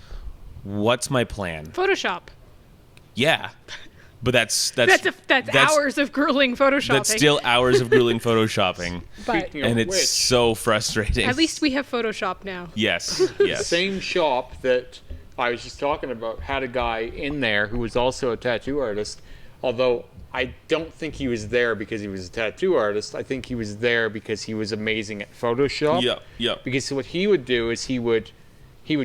What's my plan? Photoshop. Yeah. But that's hours of grueling photoshopping. That's still hours of grueling photoshopping. But Speaking of And it's which, so frustrating. at least we have Photoshop now. Yes. the Yes. same shop that I was just talking about had a guy in there who was also a tattoo artist, although I don't think he was there because he was a tattoo artist. I think he was there because he was amazing at Photoshop. Yeah. Because what he would do is he would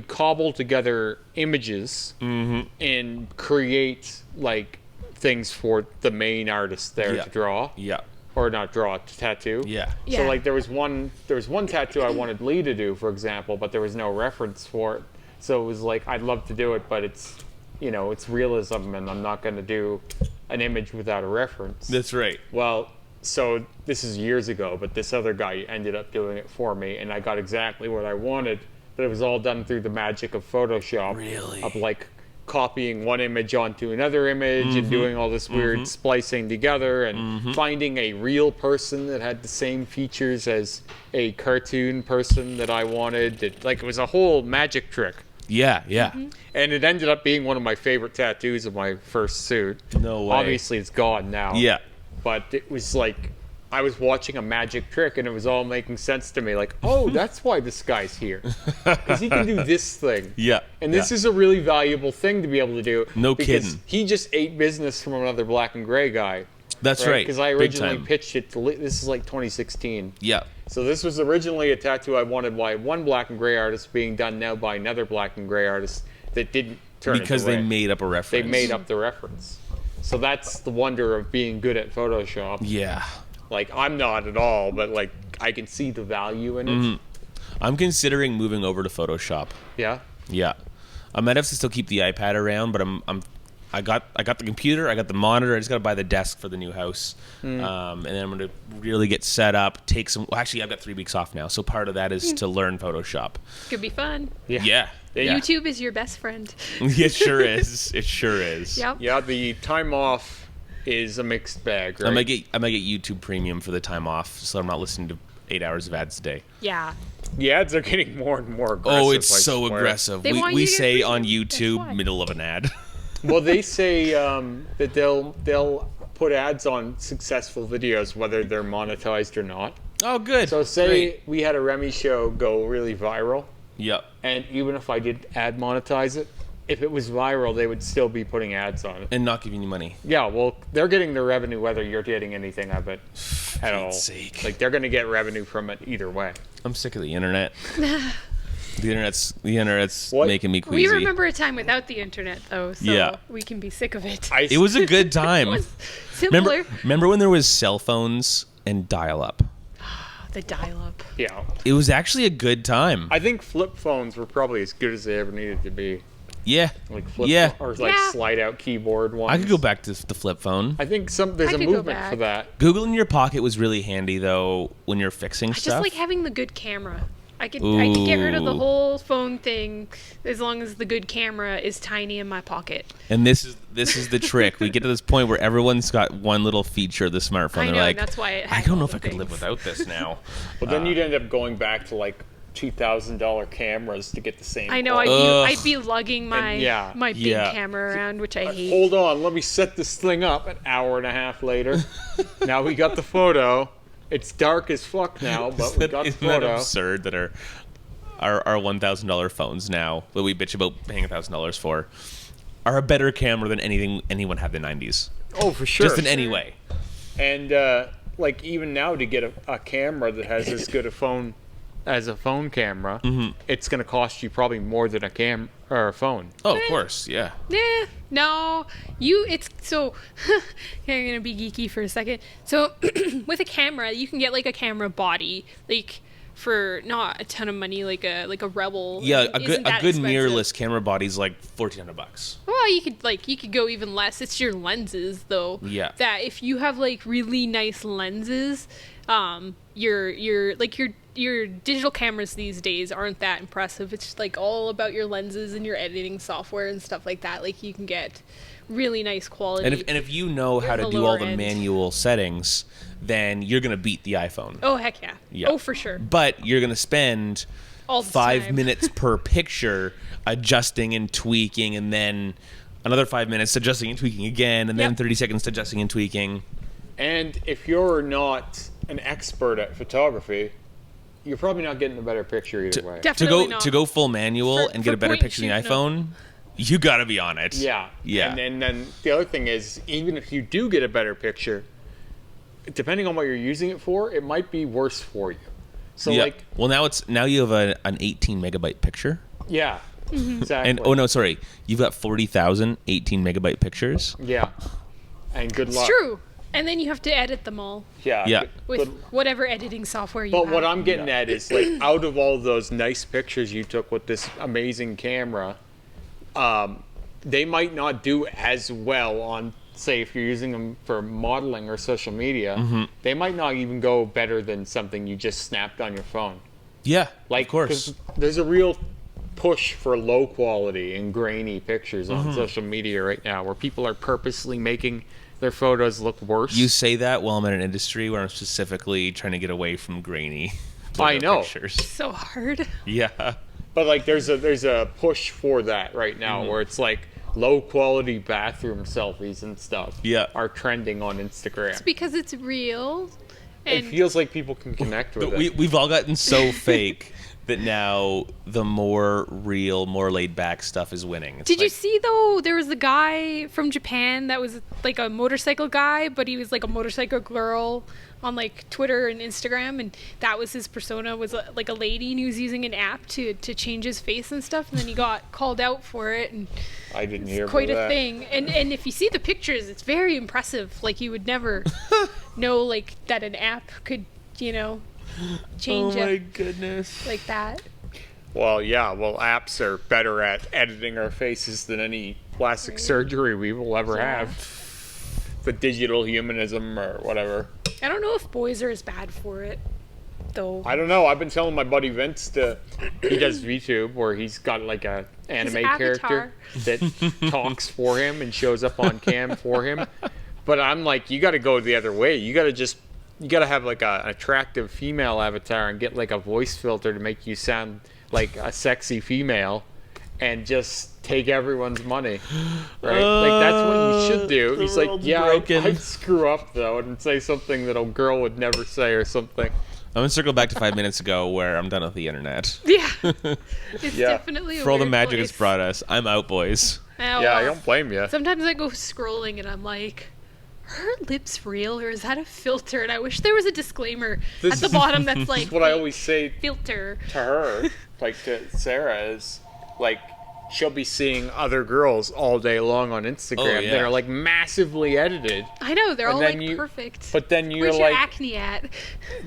cobble together images and create like things for the main artist there Yeah. to draw. Yeah. or not draw, tattoo. Yeah. Yeah. So like there was one tattoo I wanted Lee to do, for example, but there was no reference for it. So it was like I'd love to do it, but it's it's realism, and I'm not going to do an image without a reference. That's right. Well, so this is years ago, but this other guy ended up doing it for me, and I got exactly what I wanted. But it was all done through the magic of Photoshop. Really? Of like copying one image onto another image and doing all this weird splicing together and finding a real person that had the same features as a cartoon person that I wanted. It was a whole magic trick. Yeah, yeah. And it ended up being one of my favorite tattoos of my first suit. No way. Obviously, it's gone now. Yeah. But it was like I was watching a magic trick, and it was all making sense to me. Like, oh, that's why this guy's here. Because he can do this thing. Yeah. And this is a really valuable thing to be able to do. No because kidding. He just ate business from another black and gray guy. That's right. Because I Big originally time. pitched it to... This is like 2016. Yeah. So this was originally a tattoo I wanted by one black and gray artist being done now by another black and gray artist that didn't turn Because it they away. made up a reference. They made up the reference. So that's the wonder of being good at Photoshop. Yeah. Like, I'm not at all, but like I can see the value in it. I'm considering moving over to Photoshop. Yeah. Yeah. I might have to still keep the iPad around, but I got the computer, I got the monitor, I just got to buy the desk for the new house. And then I'm going to really get set up, take some... Well, actually, I've got 3 weeks off now, so part of that is to learn Photoshop. Could be fun. Yeah. Yeah. YouTube is your best friend. It sure is. It sure is. Yep. Yeah, the time off is a mixed bag, right? I might get YouTube Premium for the time off, so I'm not listening to 8 hours of ads a day. Yeah. The ads are getting more and more aggressive. Oh, it's I so swear. aggressive. They want We you to get say premium. on That's YouTube, why. middle of an ad. Well, they say that they'll put ads on successful videos, whether they're monetized or not. Oh, good. So say Great. we had a Remy show go really viral, Yep. and even if I did ad monetize it, if it was viral, they would still be putting ads on it. And not giving you money. Yeah, well, they're getting their revenue whether you're getting anything of it at all. Pete's sake. Like, they're going to get revenue from it either way. I'm sick of the internet. The internet's What? making me queasy. We remember a time without the internet, though, so Yeah. we can be sick of it. It was a good time. It was simpler. Remember when there was cell phones and dial-up? The dial-up. Yeah. It was actually a good time. I think flip phones were probably as good as they ever needed to be. Yeah. Like flip Yeah. or like Yeah. slide out keyboard ones. I could go back to the flip phone. I think there's I a could go movement back. for that. Google in your pocket was really handy though when you're fixing I stuff. just like having the good camera. I could get rid of the Ooh. whole phone thing as long as the good camera is tiny in my pocket. And this is the trick. We get to this point where everyone's got one little feature of the smartphone. I They're know, like, and that's why it I has don't know all if I the could live things. without this now. But then you'd end up going back to like $2,000 cameras to get the same. I know quality. I'd be lugging my yeah. my big Yeah. camera around, which I hate. Hold on, let me set this thing up. An hour and a half later, now we got the photo. It's dark as fuck now, but we got the Isn't that photo. absurd that our $1,000 phones now that we bitch about paying $1,000 for are a better camera than anyone had in the 90s. Oh, for sure. Just in any way. And like even now to get a camera that has as good a phone as a phone camera, it's going to cost you probably more than a phone. Oh, of course, yeah. No, it's so here, I'm gonna be geeky for a second. So with a camera, you can get like a camera body, like for not a ton of money, like a Rebel. Yeah, Isn't a good that expensive. mirrorless camera body's like $1,400. Well, you could go even less. It's your lenses though. Yeah. That if you have like really nice lenses, your digital cameras these days aren't that impressive. It's just like all about your lenses and your editing software and stuff like that. Like you can get really nice quality. And if you know how The to do all lower the end. manual settings, then you're gonna beat the iPhone. Oh heck yeah. Yeah. Oh for sure. But you're gonna spend All the 5 time. minutes per picture adjusting and tweaking, and then another 5 minutes adjusting and tweaking again, and then Yep. 30 seconds adjusting and tweaking. And if you're not an expert at photography, you're probably not getting a better picture either way. Definitely to not. go full manual For- and get for a better point picture in the shoot, no. iPhone, you gotta be on it. Yeah. Yeah. And then the other thing is, even if you do get a better picture, depending on what you're using it for, it might be worse for you. So Yeah. like, well, now you have an 18 megabyte picture. yeah, exactly. And oh no, sorry, you've got 40,000 18 megabyte pictures. Yeah. And good luck. It's true. And then you have to edit them all Yeah. with whatever editing software you But have. what I'm getting at is, like, out of all those nice pictures you took with this amazing camera, they might not do as well on, say, if you're using them for modeling or social media, they might not even go better than something you just snapped on your phone. Yeah, Like, of course. 'cause there's a real push for low quality and grainy pictures on social media right now, where people are purposely making their photos look worse. You say that while I'm in an industry where I'm specifically trying to get away from grainy I know. pictures. So hard. Yeah. But like, there's a push for that right now, where it's like low quality bathroom selfies and stuff. Yeah. Are trending on Instagram. It's because it's real. It And feels like people can connect with But it. we've all gotten so fake that now the more real, more laid back stuff is winning. It's did you like- see though? There was a guy from Japan that was like a motorcycle guy, but he was like a motorcycle girl on like Twitter and Instagram, and that was his persona, was like a lady, and he was using an app to change his face and stuff, and then he got called out for it, and I didn't hear it's quite about a that. thing. And if you see the pictures, it's very impressive. Like you would never know like that an app could, change Oh my it goodness. like that. Well, yeah. Well, apps are better at editing our faces than any plastic surgery we will ever Yeah. have. The digital humanism or whatever. I don't know if boys are as bad for it, though. I don't know. I've been telling my buddy Vince he does VTube, where he's got like a anime character that talks for him and shows up on cam for him. But I'm like, you got to go the other way. You got to have like an attractive female avatar and get like a voice filter to make you sound like a sexy female, and just take everyone's money, right? Like that's what you should do. The He's like, world's yeah, broken. I'd screw up though and say something that a girl would never say or something. I'm gonna circle back to 5 minutes ago where I'm done with the internet. Yeah. It's Yeah. definitely a For all the weird magic place. it's brought us, I'm out, boys. Oh, Yeah, I well. don't blame you. Sometimes I go scrolling and I'm like, are her lips real or is that a filter? And I wish there was a disclaimer This at the is- bottom that's like, What I always say filter. to her, like to Sarah, is like she'll be seeing other girls all day long on Instagram yeah. that are like massively edited. I know, they're And all then like you- perfect. But then you're Where's your like, acne at?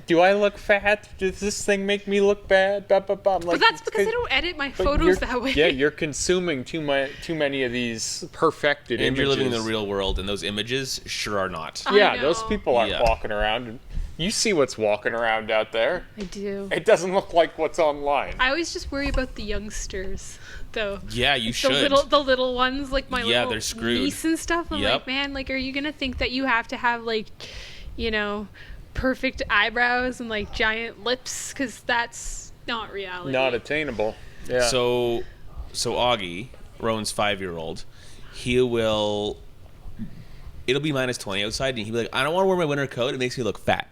do I look fat? Does this thing make me look bad? Ba, ba, ba. I'm like, But that's "It's because I 'cause- don't edit my but photos you're- that way. Yeah, you're consuming too many of these perfected And images. you're living in the real world, and those images sure are not. I Yeah, know. those people aren't Yeah. walking around. And you see what's walking around out there. I do. It doesn't look like what's online. I always just worry about the youngsters, though. Yeah, you The should. little ones, like my Yeah, little they're screwed. niece and stuff. I'm Yep. like, man, like, are you gonna think that you have to have like, perfect eyebrows and like giant lips? Because that's not reality. Not attainable. Yeah. So Augie, Rowan's 5-year-old, it'll be minus 20 outside, and he'll be like, I don't want to wear my winter coat. It makes me look fat.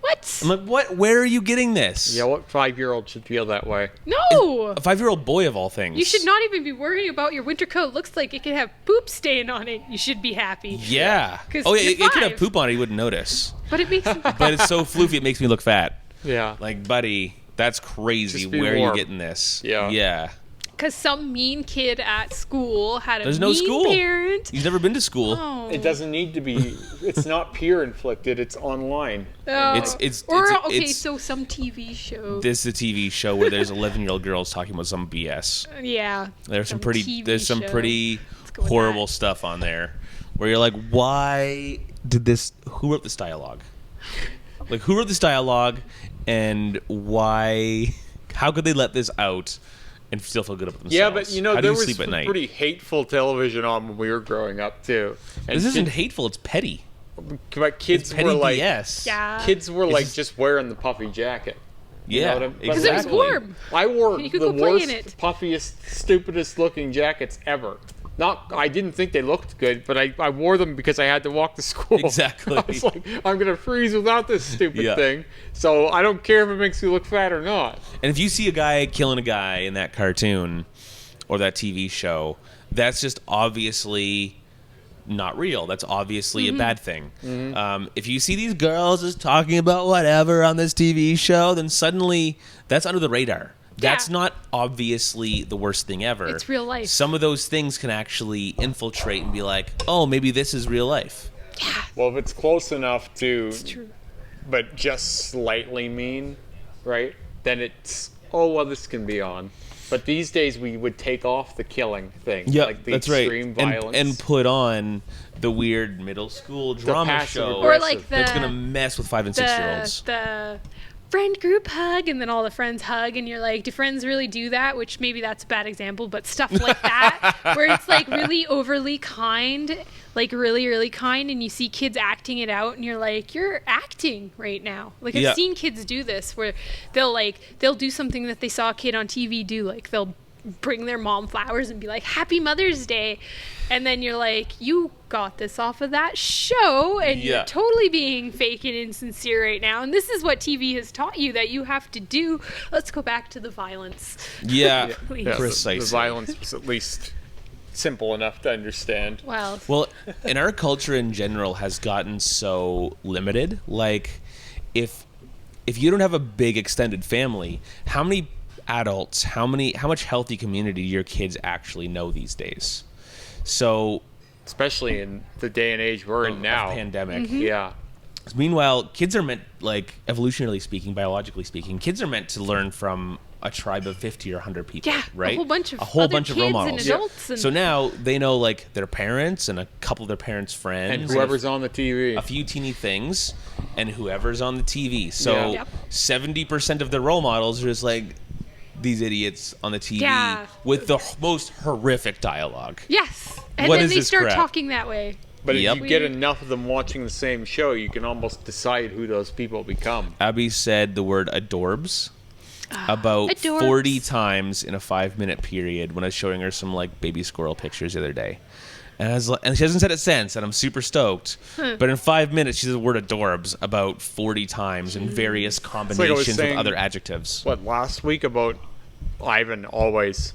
What? I'm like, what? Where are you getting this? yeah, what 5-year-old should feel that way? No. A 5-year-old boy of all things. You should not even be worrying about your winter coat. Looks like it can have poop stain on it. You should be happy. Yeah. 'Cause Oh, yeah, you're it could have 5. poop on it. He wouldn't notice. But it makes But it's so floofy, it makes me look fat. Yeah. Like, buddy, that's crazy. Just be Where are warm. you getting this? Yeah. Yeah. because some mean kid at school had a There's no mean school. parent. He's never been to school. Oh. It doesn't need to be. It's not peer inflicted. It's online. Oh. It's So some TV show. This is a TV show where there's 11-year-old girls talking about some BS. Yeah. There's some Some pretty TV show. pretty go with horrible that. stuff on there where you're like, why did this? Who wrote this dialogue? Like, who wrote this dialogue, and why? How could they let this out and still feel good about themselves? Yeah, but How do there you was sleep at night? pretty hateful television on when we were growing up too. And This isn't hateful. It's petty. but kids It's petty were like BS. Yeah. kids were It's like just- just wearing the puffy jacket. Yeah, know what I'm- Because it was exactly. warm. I wore You could the go play in worst, it. puffiest, stupidest looking jackets ever. I didn't think they looked good, but I wore them because I had to walk to school. Exactly. I was like, I'm gonna freeze without this stupid Yeah. thing. So I don't care if it makes me look fat or not. And if you see a guy killing a guy in that cartoon or that TV show, that's just obviously not real. That's obviously a bad thing. If you see these girls just talking about whatever on this TV show, then suddenly that's under the radar. That's Yeah. not obviously the worst thing ever. It's real life. Some of those things can actually infiltrate and be like, oh, maybe this is real life. Yeah. Well, if it's close enough to, It's true. but just slightly mean, right? Then it's, oh, well, this can be on. But these days we would take off the killing thing. Yeah, like the that's right. extreme violence. And put on the weird middle school drama passive show Or like the that's gonna mess with 5 and 6-year-olds. the friend group hug, and then all the friends hug, and you're like, do friends really do that? Which maybe that's a bad example, but stuff like that, where it's like really overly kind, like really, really kind, and you see kids acting it out, and you're like, you're acting right now. Like I've Yeah. seen kids do this, where they'll do something that they saw a kid on TV do, like they'll bring their mom flowers and be like, Happy Mother's Day. And then you're like, you got this off of that show, and Yeah. you're totally being fake and insincere right now. And this is what TV has taught you that you have to do. Let's go back to the violence. Yeah, Please. Yeah, precisely. The violence was at least simple enough to understand. Wow. Well, and our culture in general has gotten so limited. Like, if you don't have a big extended family, how many adults, how much healthy community do your kids actually know these days? So, Especially in the day and age we're in now. pandemic. Yeah. Meanwhile, kids are meant, like, evolutionarily speaking, biologically speaking, kids are meant to learn from a tribe of 50 or 100 people, Yeah, right? a whole bunch of role other kids and models. adults and- So now they know, like, their parents and a couple of their parents' friends And whoever's on the TV. a few teeny things, and whoever's on the TV. So Yeah. Yep. 70% of the role models are just like these idiots on the TV Yeah. with the most horrific dialogue. Yes. And What then is they this start crap? talking that way. But Yep. if you get enough of them watching the same show, you can almost decide who those people become. Abby said the word adorbs about adorbs. 40 times in a 5-minute period when I was showing her some like baby squirrel pictures the other day. And I was like, and she hasn't said it since, and I'm super stoked. But in 5 minutes, she said the word adorbs about 40 times in various combinations saying- of other adjectives. What, last week about Ivan always.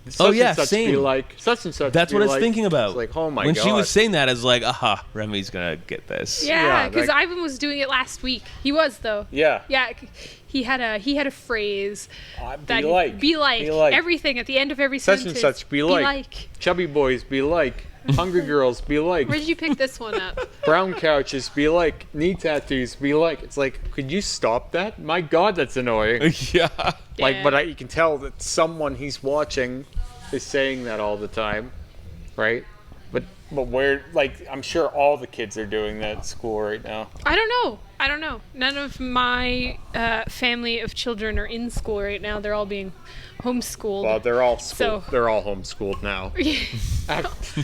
Oh, Such yeah, and such same. Be like, such and such That's be what I was like. thinking about. It's like, oh my when god. she was saying that, I was like, aha, Remy's gonna get this. Yeah, Yeah, because like- Ivan was doing it last week. He was though. Yeah. Yeah, he had a phrase Be that like. be like, Be like. everything at the end of every Such sentence. and such be like. Chubby boys be like. Hungry girls be like. Where did you pick this one up? Brown couches be like. Knee tattoos be like. It's like, could you stop that? My god, that's annoying. Yeah. Like, Yeah. but you can tell that someone he's watching is saying that all the time, right? But where, like, I'm sure all the kids are doing that at school right now. I don't know. None of my family of children are in school right now. They're all being homeschooled. Well, they're all So- they're all homeschooled now.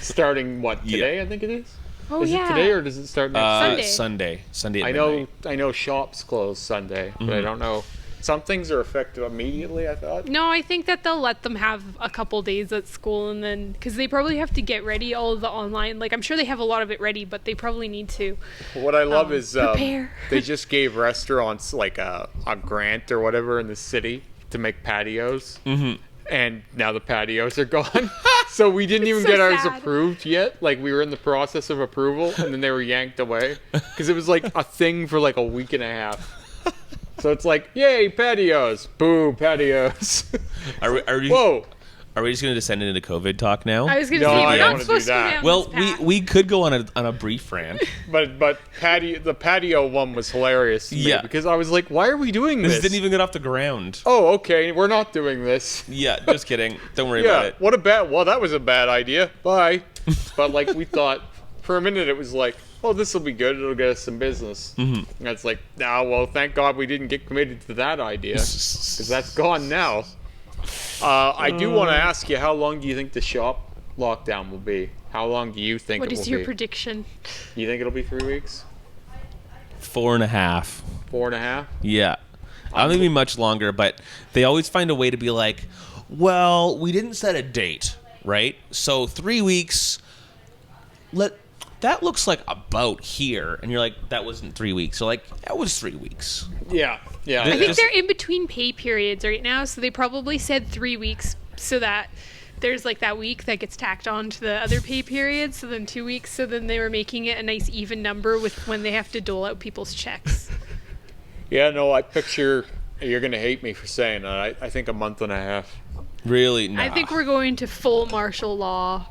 Starting what today? I think it is. Oh Is yeah. it today or does it start next? Sunday. At I know. midnight. I know shops close Sunday, but I don't know. Some things are effective immediately. I thought. No, I think that they'll let them have a couple days at school, and then because they probably have to get ready all of the online. Like I'm sure they have a lot of it ready, but they probably need to. What I love is prepare. they just gave restaurants like a grant or whatever in the city to make patios, and now the patios are gone. So we didn't even so get ours sad. approved yet. Like we were in the process of approval, and then they were yanked away because it was like a thing for like a week and a half. So it's like, yay, patios! Boo, patios! Are we Whoa! Are we just going to descend into COVID talk now? I was gonna No, say I we're don't not wanna supposed do to go that. down Well, this path. we could go on a brief rant. But the patio one was hilarious to me Yeah. because I was like, why are we doing This this? didn't even get off the ground. Oh, okay, we're not doing this. Yeah, just kidding. Don't worry about Yeah, it. what a bad. Well, that was a bad idea. Bye. But like we thought, for a minute it was like, oh, this will be good. It'll get us some business. And it's like, nah. Well, thank God we didn't get committed to that idea because that's gone now. I do want to ask you, how long do you think the shop lockdown will be? How long do you think What it will is your be? prediction? You think it'll be 3 weeks? 4.5. 4.5? Yeah. I don't think it'll be much longer, but they always find a way to be like, well, we didn't set a date, right? So 3 weeks, that looks like about here. And you're like, that wasn't 3 weeks. So like, that was 3 weeks. Yeah. Yeah. I I think Just- they're in between pay periods right now, so they probably said 3 weeks so that there's like that week that gets tacked on to the other pay period, so then 2 weeks, so then they were making it a nice even number with when they have to dole out people's checks. Yeah, no, I picture, you're going to hate me for saying that. I think a month and a half. Really? Nah. I think we're going to full martial law.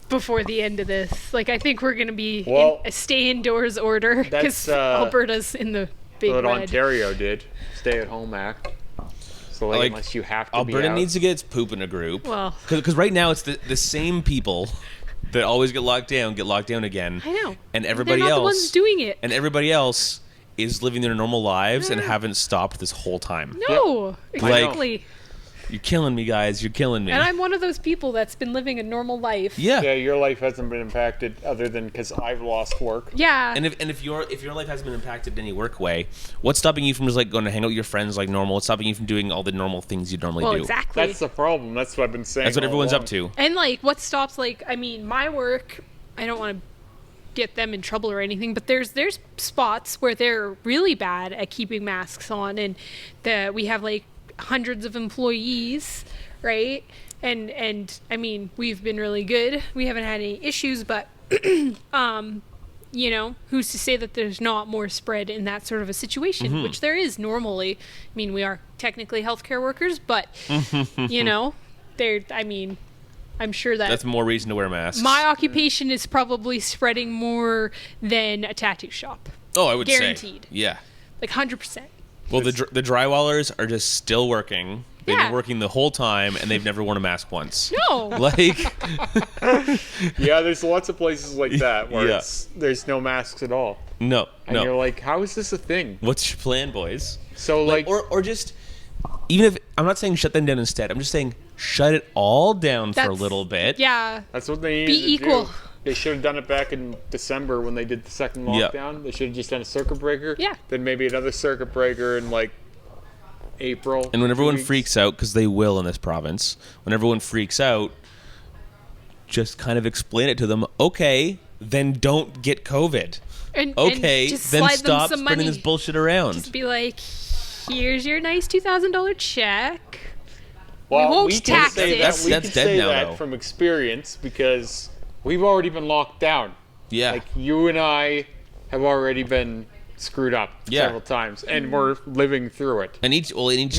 before the end of this. Like, I think we're going to be Well, in a stay indoors order because that's, Alberta's in the big what red. Ontario did. Stay at home act. So like, unless you have to Alberta be out. needs to get its poop in a group. Well, Because right now it's the same people that always get locked down again. I know. And everybody They're not else. the ones doing it. And everybody else is living their normal lives and haven't stopped this whole time. No, exactly. You're killing me, guys. You're killing me. And I'm one of those people that's been living a normal life. Yeah. Yeah, your life hasn't been impacted other than because I've lost work. Yeah. And if your life hasn't been impacted in any work way, what's stopping you from just like going to hang out with your friends like normal? What's stopping you from doing all the normal things you normally do? Exactly. That's the problem. That's what I've been saying. That's what all everyone's along. up to. And like, what stops? Like, I mean, my work. I don't want to get them in trouble or anything, but there's spots where they're really bad at keeping masks on, and we have like hundreds of employees, right? And I mean, we've been really good. We haven't had any issues, but you know, who's to say that there's not more spread in that sort of a situation, which there is normally. I mean, we are technically healthcare workers, but you know, I'm sure That's more reason to wear masks. my occupation is probably spreading more than a tattoo shop. I would say. Guaranteed. Yeah. Like 100%. Well, the drywallers are just still working. They've Yeah. been working the whole time, and they've never worn a mask once. No. Like, Yeah, there's lots of places like that where Yeah. there's no masks at all. no. And you're like, how is this a thing? What's your plan, boys? So like, Or just, even if, I'm not saying shut them down instead. I'm just saying shut it all down for a That's- little bit. Yeah. that's what they need Be to equal. do. They should have done it back in December when they did the second Yeah. lockdown. They should have just done a circuit breaker. Yeah. Then maybe another circuit breaker in like April. And when everyone 2 weeks. freaks out, because they will in this province, when everyone freaks out, just kind of explain it to them. Okay, then don't get COVID. And Okay, just then slide stop them some spreading money. this bullshit around. Just be like, here's your nice $2,000 check. Well, won't can tax say it. that. We That's can dead say now, that though. from experience because we've already been locked down. Yeah. Like you and I have already been screwed up Yeah. several times, and we're living through it. And each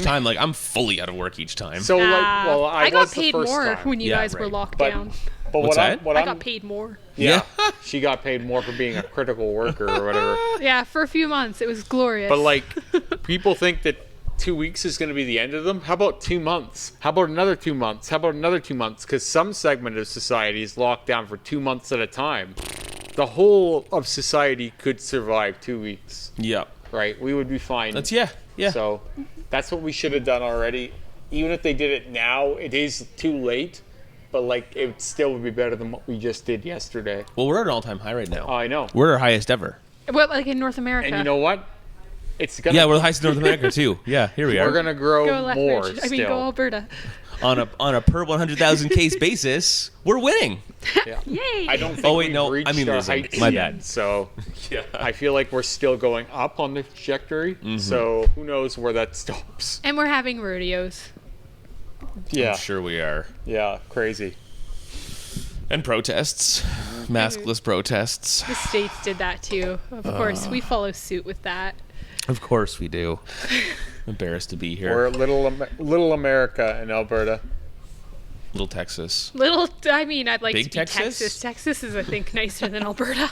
time, like, I'm fully out of work each time. So like, well, I I got was the paid first more time. when you Yeah, guys were right. locked But, down. but What's that? what I I'm, got paid more. Yeah, she got paid more for being a critical worker or whatever. Yeah, for a few months. It was glorious. But like, people think that 2 weeks is going to be the end of them. How about 2 months? How about another 2 months? How about another 2 months? Because some segment of society is locked down for 2 months at a time. The whole of society could survive 2 weeks, Yeah. right? We would be fine. That's, yeah. So that's what we should have done already. Even if they did it now, it is too late. But like, it still would be better than what we just did yesterday. Well, we're at an all-time high right now. Oh, I know. We're at our highest ever. Well, like in North America. And you know what? It's gonna. Yeah, we're the highest in North America, too. Yeah, here we are. We're gonna grow go more Lethbridge. still. I mean, go Alberta. On a per 100,000 case basis, we're winning. Yeah. Yay! I don't think Oh, wait, we've no, reached I mean our losing. heights My yet, bad. So Yeah. I feel like we're still going up on the trajectory. Mm-hmm. So who knows where that stops? And we're having rodeos. Yeah, I'm sure we are. yeah, crazy. And protests. Maskless protests. The states did that too. Of course, we follow suit with that. Of course we do. Embarrassed to be here. We're little America in Alberta. Little Texas. I'd like Big to be Texas? Texas. Texas is, I think, nicer than Alberta.